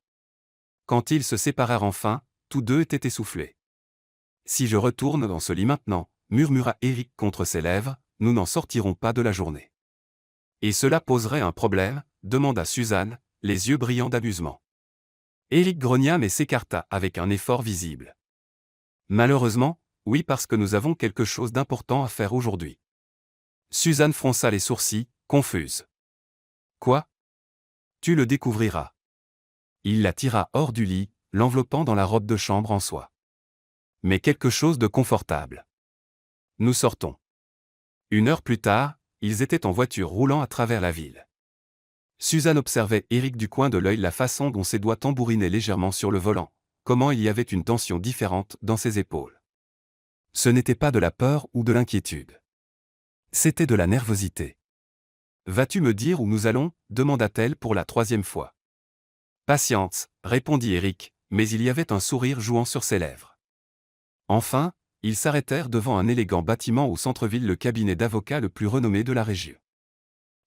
Quand ils se séparèrent enfin, tous deux étaient essoufflés. « Si je retourne dans ce lit maintenant, » murmura Eric contre ses lèvres, « nous n'en sortirons pas de la journée. » « Et cela poserait un problème ?» demanda Suzanne, les yeux brillants d'amusement. Eric grogna mais s'écarta avec un effort visible. « Malheureusement, oui parce que nous avons quelque chose d'important à faire aujourd'hui. » Suzanne fronça les sourcils, confuse. « Quoi ? Tu le découvriras. » Il la tira hors du lit, l'enveloppant dans la robe de chambre en soie. « Mais quelque chose de confortable. Nous sortons. » 1 heure plus tard, ils étaient en voiture roulant à travers la ville. Suzanne observait Eric du coin de l'œil, la façon dont ses doigts tambourinaient légèrement sur le volant, comment il y avait une tension différente dans ses épaules. Ce n'était pas de la peur ou de l'inquiétude. C'était de la nervosité. « Vas-tu me dire où nous allons » demanda-t-elle pour la 3e fois. « Patience » répondit Eric, mais il y avait un sourire jouant sur ses lèvres. Enfin, ils s'arrêtèrent devant un élégant bâtiment au centre-ville, le cabinet d'avocat le plus renommé de la région.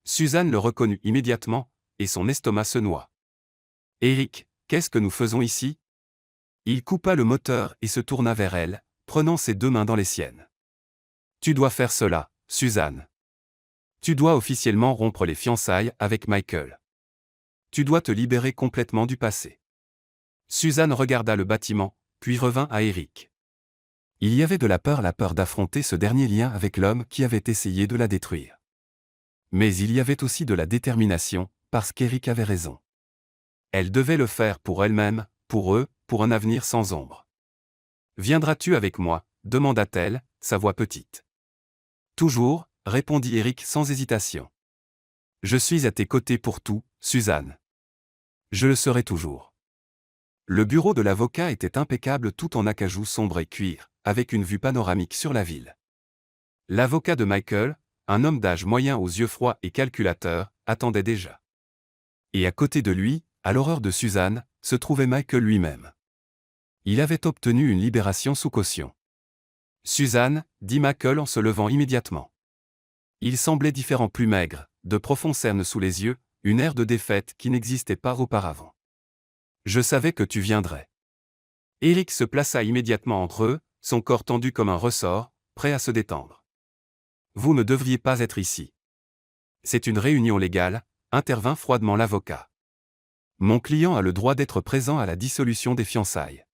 Suzanne le reconnut immédiatement, et son estomac se noua. « Eric, qu'est-ce que nous faisons ici ?» Il coupa le moteur et se tourna vers elle, prenant ses 2 mains dans les siennes. « Tu dois faire cela, Suzanne. Tu dois officiellement rompre les fiançailles avec Michael. Tu dois te libérer complètement du passé. » Suzanne regarda le bâtiment, puis revint à Eric. Il y avait de la peur d'affronter ce dernier lien avec l'homme qui avait essayé de la détruire. Mais il y avait aussi de la détermination, parce qu'Eric avait raison. Elle devait le faire pour elle-même, pour eux, pour un avenir sans ombre. « Viendras-tu avec moi » demanda-t-elle, sa voix petite. « Toujours » répondit Eric sans hésitation. « Je suis à tes côtés pour tout, Suzanne. Je le serai toujours. » Le bureau de l'avocat était impeccable tout en acajou sombre et cuir, avec une vue panoramique sur la ville. L'avocat de Michael, un homme d'âge moyen aux yeux froids et calculateur, attendait déjà. Et à côté de lui, à l'horreur de Suzanne, se trouvait Michael lui-même. Il avait obtenu une libération sous caution. « Suzanne » dit Michael en se levant immédiatement. Il semblait différent, plus maigre, de profonds cernes sous les yeux, une aire de défaite qui n'existait pas auparavant. « Je savais que tu viendrais. » Eric se plaça immédiatement entre eux, son corps tendu comme un ressort, prêt à se détendre. « Vous ne devriez pas être ici. C'est une réunion légale » intervint froidement l'avocat. « Mon client a le droit d'être présent à la dissolution des fiançailles. »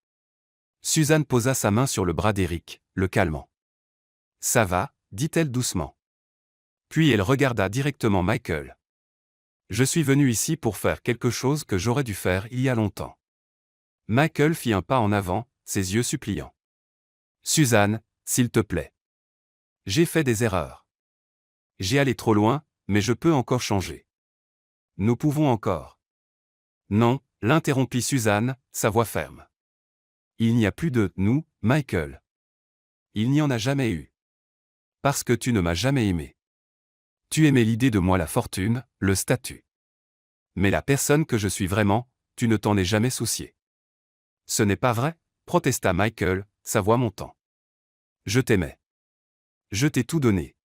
Suzanne posa sa main sur le bras d'Eric, le calmant. « Ça va » dit-elle doucement. Puis elle regarda directement Michael. « Je suis venu ici pour faire quelque chose que j'aurais dû faire il y a longtemps. » Michael fit un pas en avant, ses yeux suppliants. « Suzanne, s'il te plaît. J'ai fait des erreurs. J'ai allé trop loin, mais je peux encore changer. Nous pouvons encore. » « Non » l'interrompit Suzanne, sa voix ferme. « Il n'y a plus de « nous », Michael. Il n'y en a jamais eu. Parce que tu ne m'as jamais aimé. Tu aimais l'idée de moi, la fortune, le statut. Mais la personne que je suis vraiment, tu ne t'en es jamais soucié. »« Ce n'est pas vrai » protesta Michael, sa voix montant. « Je t'aimais. Je t'ai tout donné.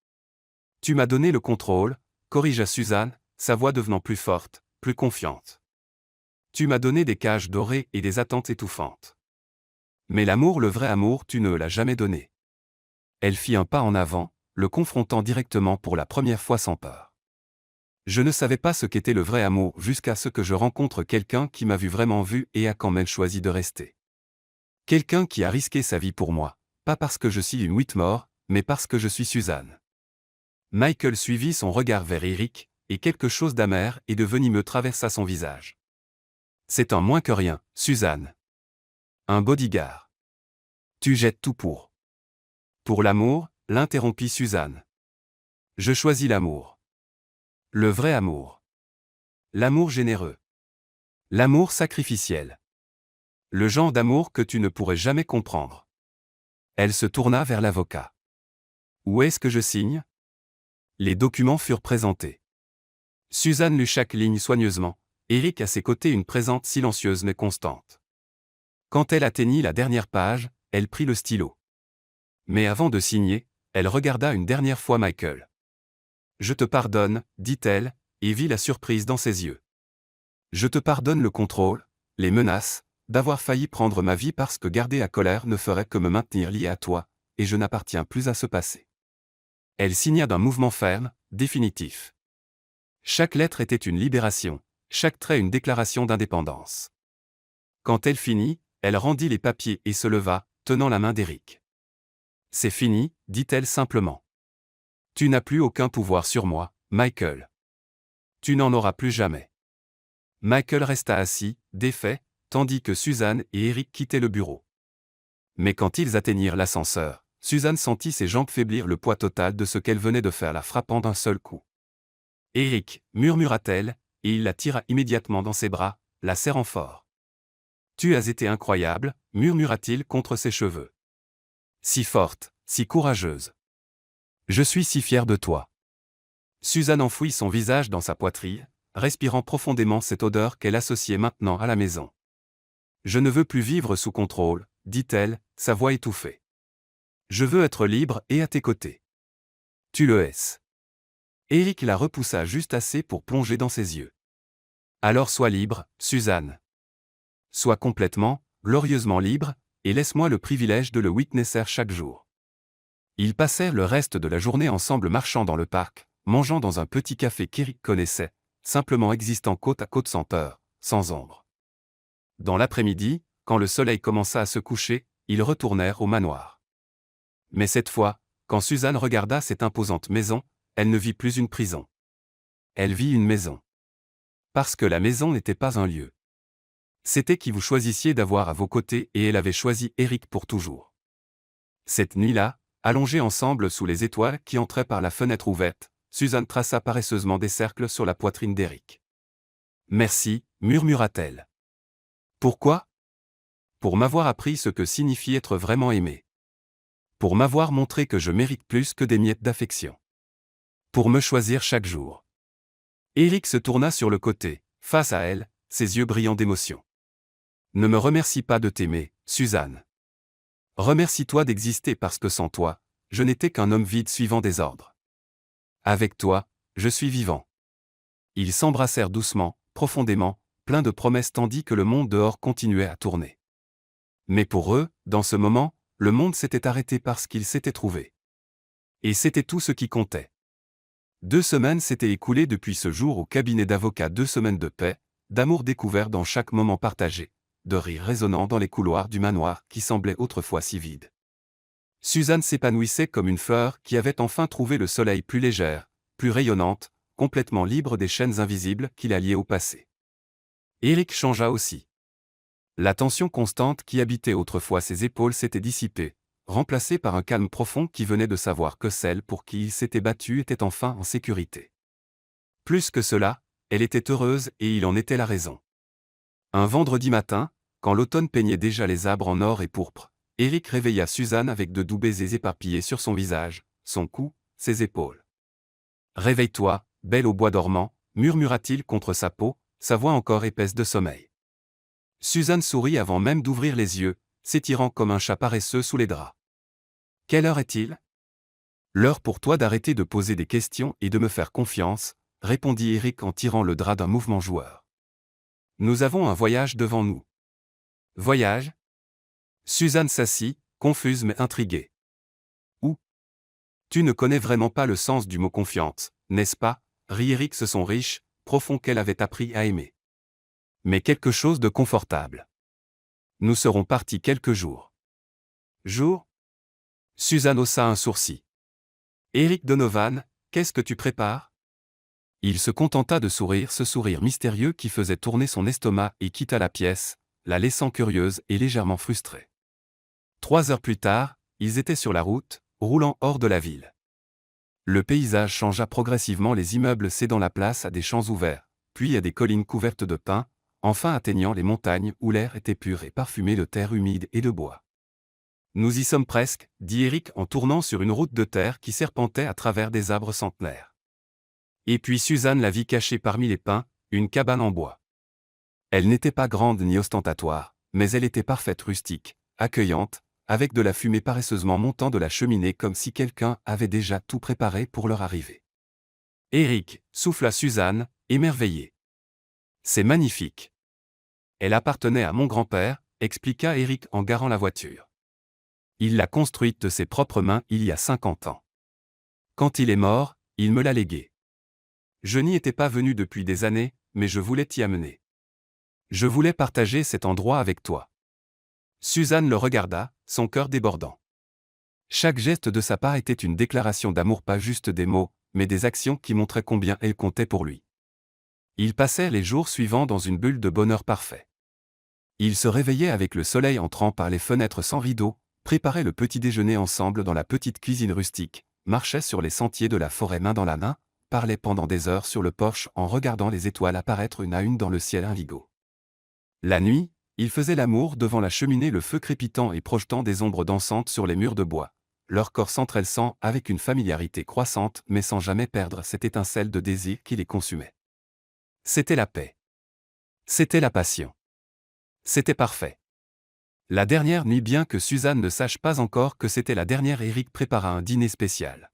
Tu m'as donné le contrôle » corrigea Suzanne, sa voix devenant plus forte, plus confiante. « Tu m'as donné des cages dorées et des attentes étouffantes. Mais l'amour, le vrai amour, tu ne l'as jamais donné. » Elle fit un pas en avant, le confrontant directement pour la première fois sans peur. « Je ne savais pas ce qu'était le vrai amour jusqu'à ce que je rencontre quelqu'un qui m'a vraiment vu et a quand même choisi de rester. Quelqu'un qui a risqué sa vie pour moi, pas parce que je suis une Whitmore, mais parce que je suis Suzanne. » Michael suivit son regard vers Eric, et quelque chose d'amer et de venimeux traversa son visage. « C'est un moins que rien, Suzanne. Un bodyguard. Tu jettes tout pour. » « Pour l'amour » l'interrompit Suzanne. « Je choisis l'amour. Le vrai amour. L'amour généreux. L'amour sacrificiel. Le genre d'amour que tu ne pourrais jamais comprendre. Elle se tourna vers l'avocat. Où est-ce que je signe? Les documents furent présentés. Suzanne lut chaque ligne soigneusement, Eric à ses côtés une présence silencieuse mais constante. Quand elle atteignit la dernière page, elle prit le stylo. Mais avant de signer, elle regarda une dernière fois Michael. Je te pardonne, dit-elle, et vit la surprise dans ses yeux. Je te pardonne le contrôle, les menaces, d'avoir failli prendre ma vie parce que garder la colère ne ferait que me maintenir lié à toi, et je n'appartiens plus à ce passé. Elle signa d'un mouvement ferme, définitif. Chaque lettre était une libération, chaque trait une déclaration d'indépendance. Quand elle finit, elle rendit les papiers et se leva, tenant la main d'Eric. C'est fini, dit-elle simplement. Tu n'as plus aucun pouvoir sur moi, Michael. Tu n'en auras plus jamais. Michael resta assis, défait, tandis que Suzanne et Eric quittaient le bureau. Mais quand ils atteignirent l'ascenseur, Suzanne sentit ses jambes faiblir le poids total de ce qu'elle venait de faire la frappant d'un seul coup. Eric, murmura-t-elle, et il la tira immédiatement dans ses bras, la serrant fort. Tu as été incroyable, murmura-t-il contre ses cheveux. Si forte, si courageuse. Je suis si fier de toi. Suzanne enfouit son visage dans sa poitrine, respirant profondément cette odeur qu'elle associait maintenant à la maison. Je ne veux plus vivre sous contrôle, dit-elle, sa voix étouffée. Je veux être libre et à tes côtés. Tu le es. Eric la repoussa juste assez pour plonger dans ses yeux. Alors sois libre, Suzanne. Sois complètement, glorieusement libre, et laisse-moi le privilège de le witnesser chaque jour. Ils passèrent le reste de la journée ensemble marchant dans le parc, mangeant dans un petit café qu'Eric connaissait, simplement existant côte à côte sans peur, sans ombre. Dans l'après-midi, quand le soleil commença à se coucher, ils retournèrent au manoir. Mais cette fois, quand Suzanne regarda cette imposante maison, elle ne vit plus une prison. Elle vit une maison. Parce que la maison n'était pas un lieu. C'était qui vous choisissiez d'avoir à vos côtés et elle avait choisi Eric pour toujours. Cette nuit-là, allongés ensemble sous les étoiles qui entraient par la fenêtre ouverte, Suzanne traça paresseusement des cercles sur la poitrine d'Eric. Merci, murmura-t-elle. Pourquoi? Pour m'avoir appris ce que signifie être vraiment aimé. Pour m'avoir montré que je mérite plus que des miettes d'affection. Pour me choisir chaque jour. Eric se tourna sur le côté, face à elle, ses yeux brillants d'émotion. Ne me remercie pas de t'aimer, Suzanne. Remercie-toi d'exister parce que sans toi, je n'étais qu'un homme vide suivant des ordres. Avec toi, je suis vivant. Ils s'embrassèrent doucement, profondément, pleins de promesses tandis que le monde dehors continuait à tourner. Mais pour eux, dans ce moment, le monde s'était arrêté parce qu'ils s'étaient trouvés. Et c'était tout ce qui comptait. 2 semaines s'étaient écoulées depuis ce jour au cabinet d'avocat, 2 semaines de paix, d'amour découvert dans chaque moment partagé, de rires résonnant dans les couloirs du manoir qui semblait autrefois si vide. Suzanne s'épanouissait comme une fleur qui avait enfin trouvé le soleil plus légère, plus rayonnante, complètement libre des chaînes invisibles qui la liaient au passé. Eric changea aussi. La tension constante qui habitait autrefois ses épaules s'était dissipée, remplacée par un calme profond qui venait de savoir que celle pour qui il s'était battu était enfin en sécurité. Plus que cela, elle était heureuse et il en était la raison. Un vendredi matin, quand l'automne peignait déjà les arbres en or et pourpre, Eric réveilla Suzanne avec de doux baisers éparpillés sur son visage, son cou, ses épaules. « Réveille-toi, belle au bois dormant », murmura-t-il contre sa peau, sa voix encore épaisse de sommeil. Suzanne sourit avant même d'ouvrir les yeux, s'étirant comme un chat paresseux sous les draps. « Quelle heure est-il ? » « L'heure pour toi d'arrêter de poser des questions et de me faire confiance, » répondit Eric en tirant le drap d'un mouvement joueur. « Nous avons un voyage devant nous. » « Voyage ?» Suzanne s'assit, confuse mais intriguée. « Où ? Tu ne connais vraiment pas le sens du mot confiance, n'est-ce pas ?» rit Eric, ce son riche, profond qu'elle avait appris à aimer. Mais quelque chose de confortable. Nous serons partis quelques jours. Jours ? Suzanne haussa un sourcil. Eric Donovan, qu'est-ce que tu prépares ? Il se contenta de sourire, ce sourire mystérieux qui faisait tourner son estomac et quitta la pièce, la laissant curieuse et légèrement frustrée. 3 heures plus tard, ils étaient sur la route, roulant hors de la ville. Le paysage changea progressivement, les immeubles cédant la place à des champs ouverts, puis à des collines couvertes de pins, enfin atteignant les montagnes où l'air était pur et parfumé de terre humide et de bois. Nous y sommes presque, dit Eric en tournant sur une route de terre qui serpentait à travers des arbres centenaires. Et puis Suzanne la vit cachée parmi les pins, une cabane en bois. Elle n'était pas grande ni ostentatoire, mais elle était parfaite rustique, accueillante, avec de la fumée paresseusement montant de la cheminée comme si quelqu'un avait déjà tout préparé pour leur arrivée. Eric, souffla Suzanne, émerveillée. C'est magnifique. Elle appartenait à mon grand-père, expliqua Eric en garant la voiture. Il l'a construite de ses propres mains il y a 50 ans. Quand il est mort, il me l'a léguée. Je n'y étais pas venu depuis des années, mais je voulais t'y amener. Je voulais partager cet endroit avec toi. Suzanne le regarda, son cœur débordant. Chaque geste de sa part était une déclaration d'amour, pas juste des mots, mais des actions qui montraient combien elle comptait pour lui. Ils passèrent les jours suivants dans une bulle de bonheur parfait. Ils se réveillaient avec le soleil entrant par les fenêtres sans rideaux, préparaient le petit déjeuner ensemble dans la petite cuisine rustique, marchaient sur les sentiers de la forêt main dans la main, parlaient pendant des heures sur le porche en regardant les étoiles apparaître une à une dans le ciel indigo. La nuit, ils faisaient l'amour devant la cheminée, le feu crépitant et projetant des ombres dansantes sur les murs de bois, leurs corps s'entrelçant avec une familiarité croissante mais sans jamais perdre cette étincelle de désir qui les consumait. C'était la paix. C'était la passion. C'était parfait. La dernière nuit, bien que Suzanne ne sache pas encore que c'était la dernière, Eric prépara un dîner spécial.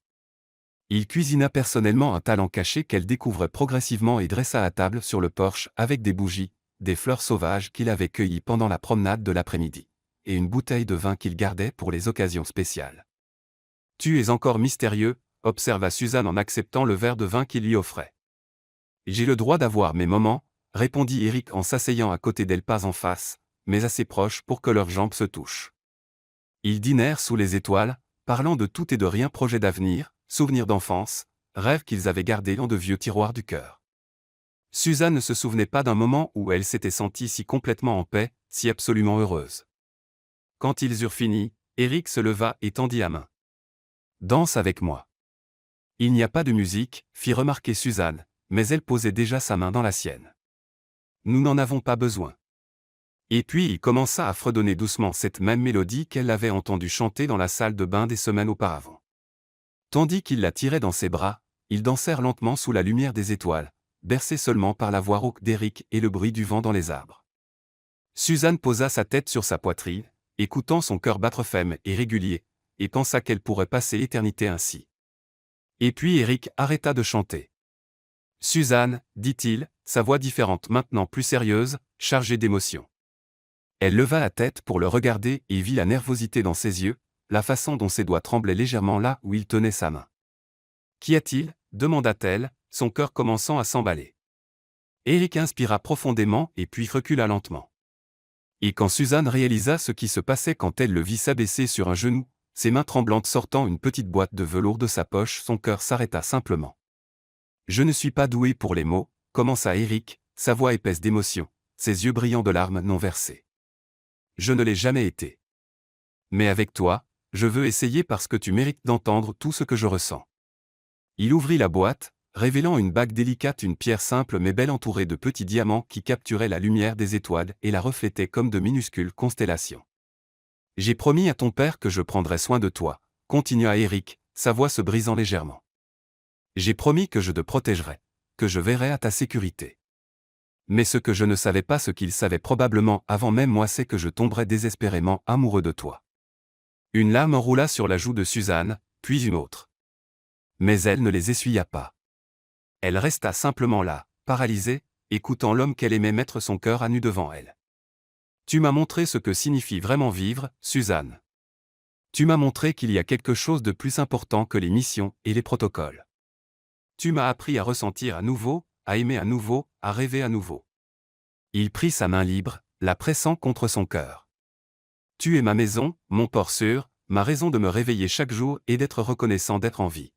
Il cuisina personnellement un talent caché qu'elle découvrait progressivement et dressa la table sur le porche avec des bougies, des fleurs sauvages qu'il avait cueillies pendant la promenade de l'après-midi, et une bouteille de vin qu'il gardait pour les occasions spéciales. « Tu es encore mystérieux », observa Suzanne en acceptant le verre de vin qu'il lui offrait. « J'ai le droit d'avoir mes moments », répondit Eric en s'asseyant à côté d'elle, pas en face, mais assez proche pour que leurs jambes se touchent. Ils dînèrent sous les étoiles, parlant de tout et de rien, projets d'avenir, souvenirs d'enfance, rêves qu'ils avaient gardés dans de vieux tiroirs du cœur. Suzanne ne se souvenait pas d'un moment où elle s'était sentie si complètement en paix, si absolument heureuse. Quand ils eurent fini, Eric se leva et tendit la main. « Danse avec moi. » Il n'y a pas de musique, fit remarquer Suzanne, mais elle posait déjà sa main dans la sienne. « Nous n'en avons pas besoin. » Et puis il commença à fredonner doucement cette même mélodie qu'elle avait entendue chanter dans la salle de bain des semaines auparavant. Tandis qu'il la tirait dans ses bras, ils dansèrent lentement sous la lumière des étoiles, bercés seulement par la voix rauque d'Eric et le bruit du vent dans les arbres. Suzanne posa sa tête sur sa poitrine, écoutant son cœur battre ferme et régulier, et pensa qu'elle pourrait passer l'éternité ainsi. Et puis Eric arrêta de chanter. « Suzanne, dit-il, sa voix différente maintenant, plus sérieuse, chargée d'émotion. » Elle leva la tête pour le regarder et vit la nervosité dans ses yeux, la façon dont ses doigts tremblaient légèrement là où il tenait sa main. « Qu'y a-t-il » demanda-t-elle, son cœur commençant à s'emballer. Eric inspira profondément et puis recula lentement. Et quand Suzanne réalisa ce qui se passait, quand elle le vit s'abaisser sur un genou, ses mains tremblantes sortant une petite boîte de velours de sa poche, son cœur s'arrêta simplement. « Je ne suis pas doué pour les mots », commença Eric, sa voix épaisse d'émotion, ses yeux brillants de larmes non versées. « Je ne l'ai jamais été. Mais avec toi, je veux essayer parce que tu mérites d'entendre tout ce que je ressens. » Il ouvrit la boîte, révélant une bague délicate, une pierre simple mais belle entourée de petits diamants qui capturaient la lumière des étoiles et la reflétaient comme de minuscules constellations. « J'ai promis à ton père que je prendrais soin de toi, » continua Eric, sa voix se brisant légèrement. « J'ai promis que je te protégerais, que je veillerais à ta sécurité. Mais ce que je ne savais pas, ce qu'il savait probablement avant même moi, c'est que je tomberais désespérément amoureux de toi. » Une larme roula sur la joue de Suzanne, puis une autre. Mais elle ne les essuya pas. Elle resta simplement là, paralysée, écoutant l'homme qu'elle aimait mettre son cœur à nu devant elle. « Tu m'as montré ce que signifie vraiment vivre, Suzanne. Tu m'as montré qu'il y a quelque chose de plus important que les missions et les protocoles. Tu m'as appris à ressentir à nouveau, à aimer à nouveau, à rêver à nouveau. » Il prit sa main libre, la pressant contre son cœur. « Tu es ma maison, mon port sûr, ma raison de me réveiller chaque jour et d'être reconnaissant d'être en vie. »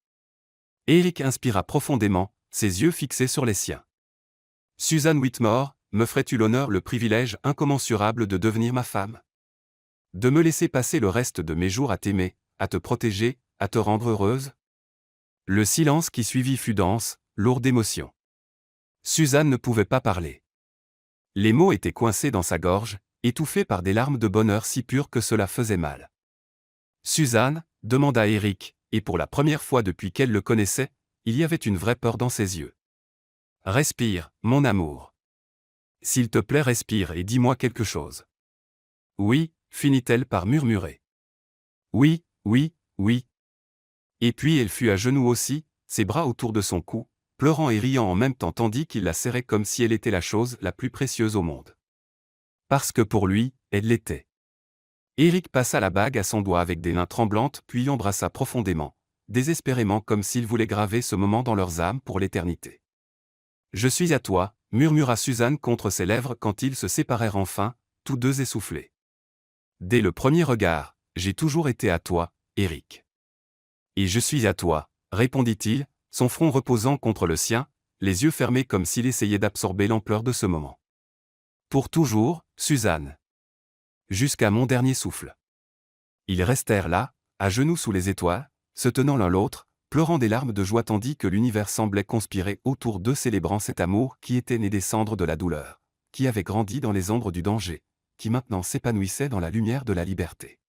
Eric inspira profondément, ses yeux fixés sur les siens. « Suzanne Whitmore, me ferais-tu l'honneur, le privilège incommensurable de devenir ma femme? De me laisser passer le reste de mes jours à t'aimer, à te protéger, à te rendre heureuse ?» Le silence qui suivit fut dense, lourd d'émotion. Suzanne ne pouvait pas parler. Les mots étaient coincés dans sa gorge, étouffés par des larmes de bonheur si pures que cela faisait mal. Suzanne, demanda Eric, et pour la première fois depuis qu'elle le connaissait, il y avait une vraie peur dans ses yeux. Respire, mon amour. S'il te plaît, respire et dis-moi quelque chose. Oui, finit-elle par murmurer. Oui, oui, oui. Et puis elle fut à genoux aussi, ses bras autour de son cou, pleurant et riant en même temps tandis qu'il la serrait comme si elle était la chose la plus précieuse au monde. Parce que pour lui, elle l'était. Eric passa la bague à son doigt avec des mains tremblantes puis l'embrassa profondément, désespérément comme s'il voulait graver ce moment dans leurs âmes pour l'éternité. Je suis à toi, murmura Suzanne contre ses lèvres quand ils se séparèrent enfin, tous deux essoufflés. Dès le premier regard, j'ai toujours été à toi, Eric. Et je suis à toi, répondit-il, son front reposant contre le sien, les yeux fermés comme s'il essayait d'absorber l'ampleur de ce moment. Pour toujours, Suzanne. Jusqu'à mon dernier souffle. Ils restèrent là, à genoux sous les étoiles, se tenant l'un l'autre, pleurant des larmes de joie tandis que l'univers semblait conspirer autour d'eux célébrant cet amour qui était né des cendres de la douleur, qui avait grandi dans les ombres du danger, qui maintenant s'épanouissait dans la lumière de la liberté.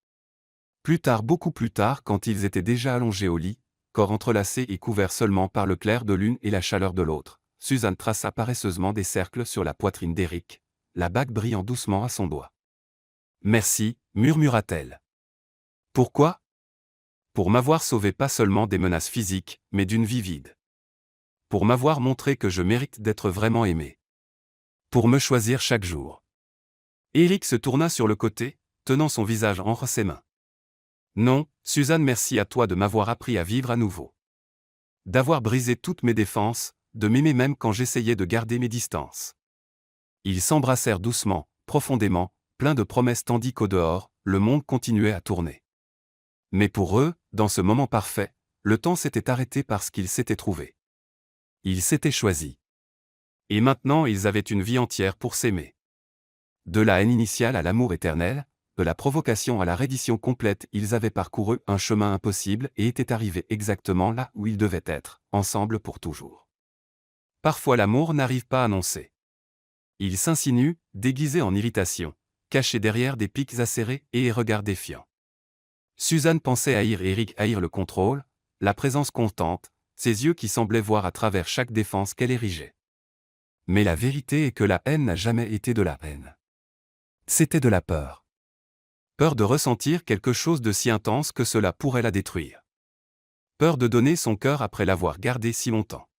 Plus tard, beaucoup plus tard, quand ils étaient déjà allongés au lit, corps entrelacés et couverts seulement par le clair de l'une et la chaleur de l'autre, Suzanne traça paresseusement des cercles sur la poitrine d'Éric, la bague brillant doucement à son doigt. Merci, murmura-t-elle. Pourquoi ? Pour m'avoir sauvé pas seulement des menaces physiques, mais d'une vie vide. Pour m'avoir montré que je mérite d'être vraiment aimé. Pour me choisir chaque jour. Eric se tourna sur le côté, tenant son visage entre ses mains. Non, Suzanne, merci à toi de m'avoir appris à vivre à nouveau. D'avoir brisé toutes mes défenses, de m'aimer même quand j'essayais de garder mes distances. Ils s'embrassèrent doucement, profondément, pleins de promesses tandis qu'au dehors, le monde continuait à tourner. Mais pour eux, dans ce moment parfait, le temps s'était arrêté parce qu'ils s'étaient trouvés. Ils s'étaient choisis. Et maintenant ils avaient une vie entière pour s'aimer. De la haine initiale à l'amour éternel, de la provocation à la reddition complète, ils avaient parcouru un chemin impossible et étaient arrivés exactement là où ils devaient être, ensemble pour toujours. Parfois l'amour n'arrive pas annoncé. Il s'insinue, déguisé en irritation, caché derrière des pics acérés et regards défiants. Suzanne pensait haïr Eric, haïr le contrôle, la présence constante, ses yeux qui semblaient voir à travers chaque défense qu'elle érigeait. Mais la vérité est que la haine n'a jamais été de la haine. C'était de la peur. Peur de ressentir quelque chose de si intense que cela pourrait la détruire. Peur de donner son cœur après l'avoir gardé si longtemps.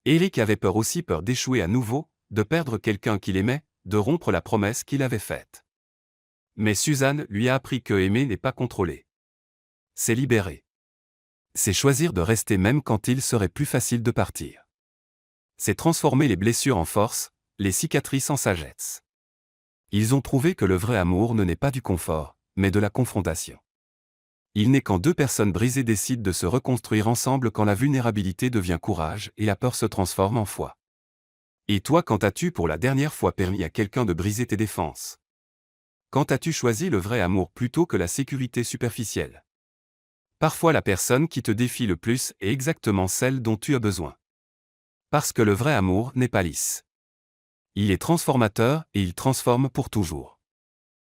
Eric avait peur aussi, peur d'échouer à nouveau, de perdre quelqu'un qu'il aimait, de rompre la promesse qu'il avait faite. Mais Suzanne lui a appris que aimer n'est pas contrôler. C'est libérer. C'est choisir de rester même quand il serait plus facile de partir. C'est transformer les blessures en force, les cicatrices en sagesse. Ils ont prouvé que le vrai amour ne naît pas du confort, mais de la confrontation. Il n'est quand deux personnes brisées décident de se reconstruire ensemble quand la vulnérabilité devient courage et la peur se transforme en foi. Et toi, quand as-tu pour la dernière fois permis à quelqu'un de briser tes défenses ? Quand as-tu choisi le vrai amour plutôt que la sécurité superficielle ? Parfois la personne qui te défie le plus est exactement celle dont tu as besoin. Parce que le vrai amour n'est pas lisse. Il est transformateur et il transforme pour toujours.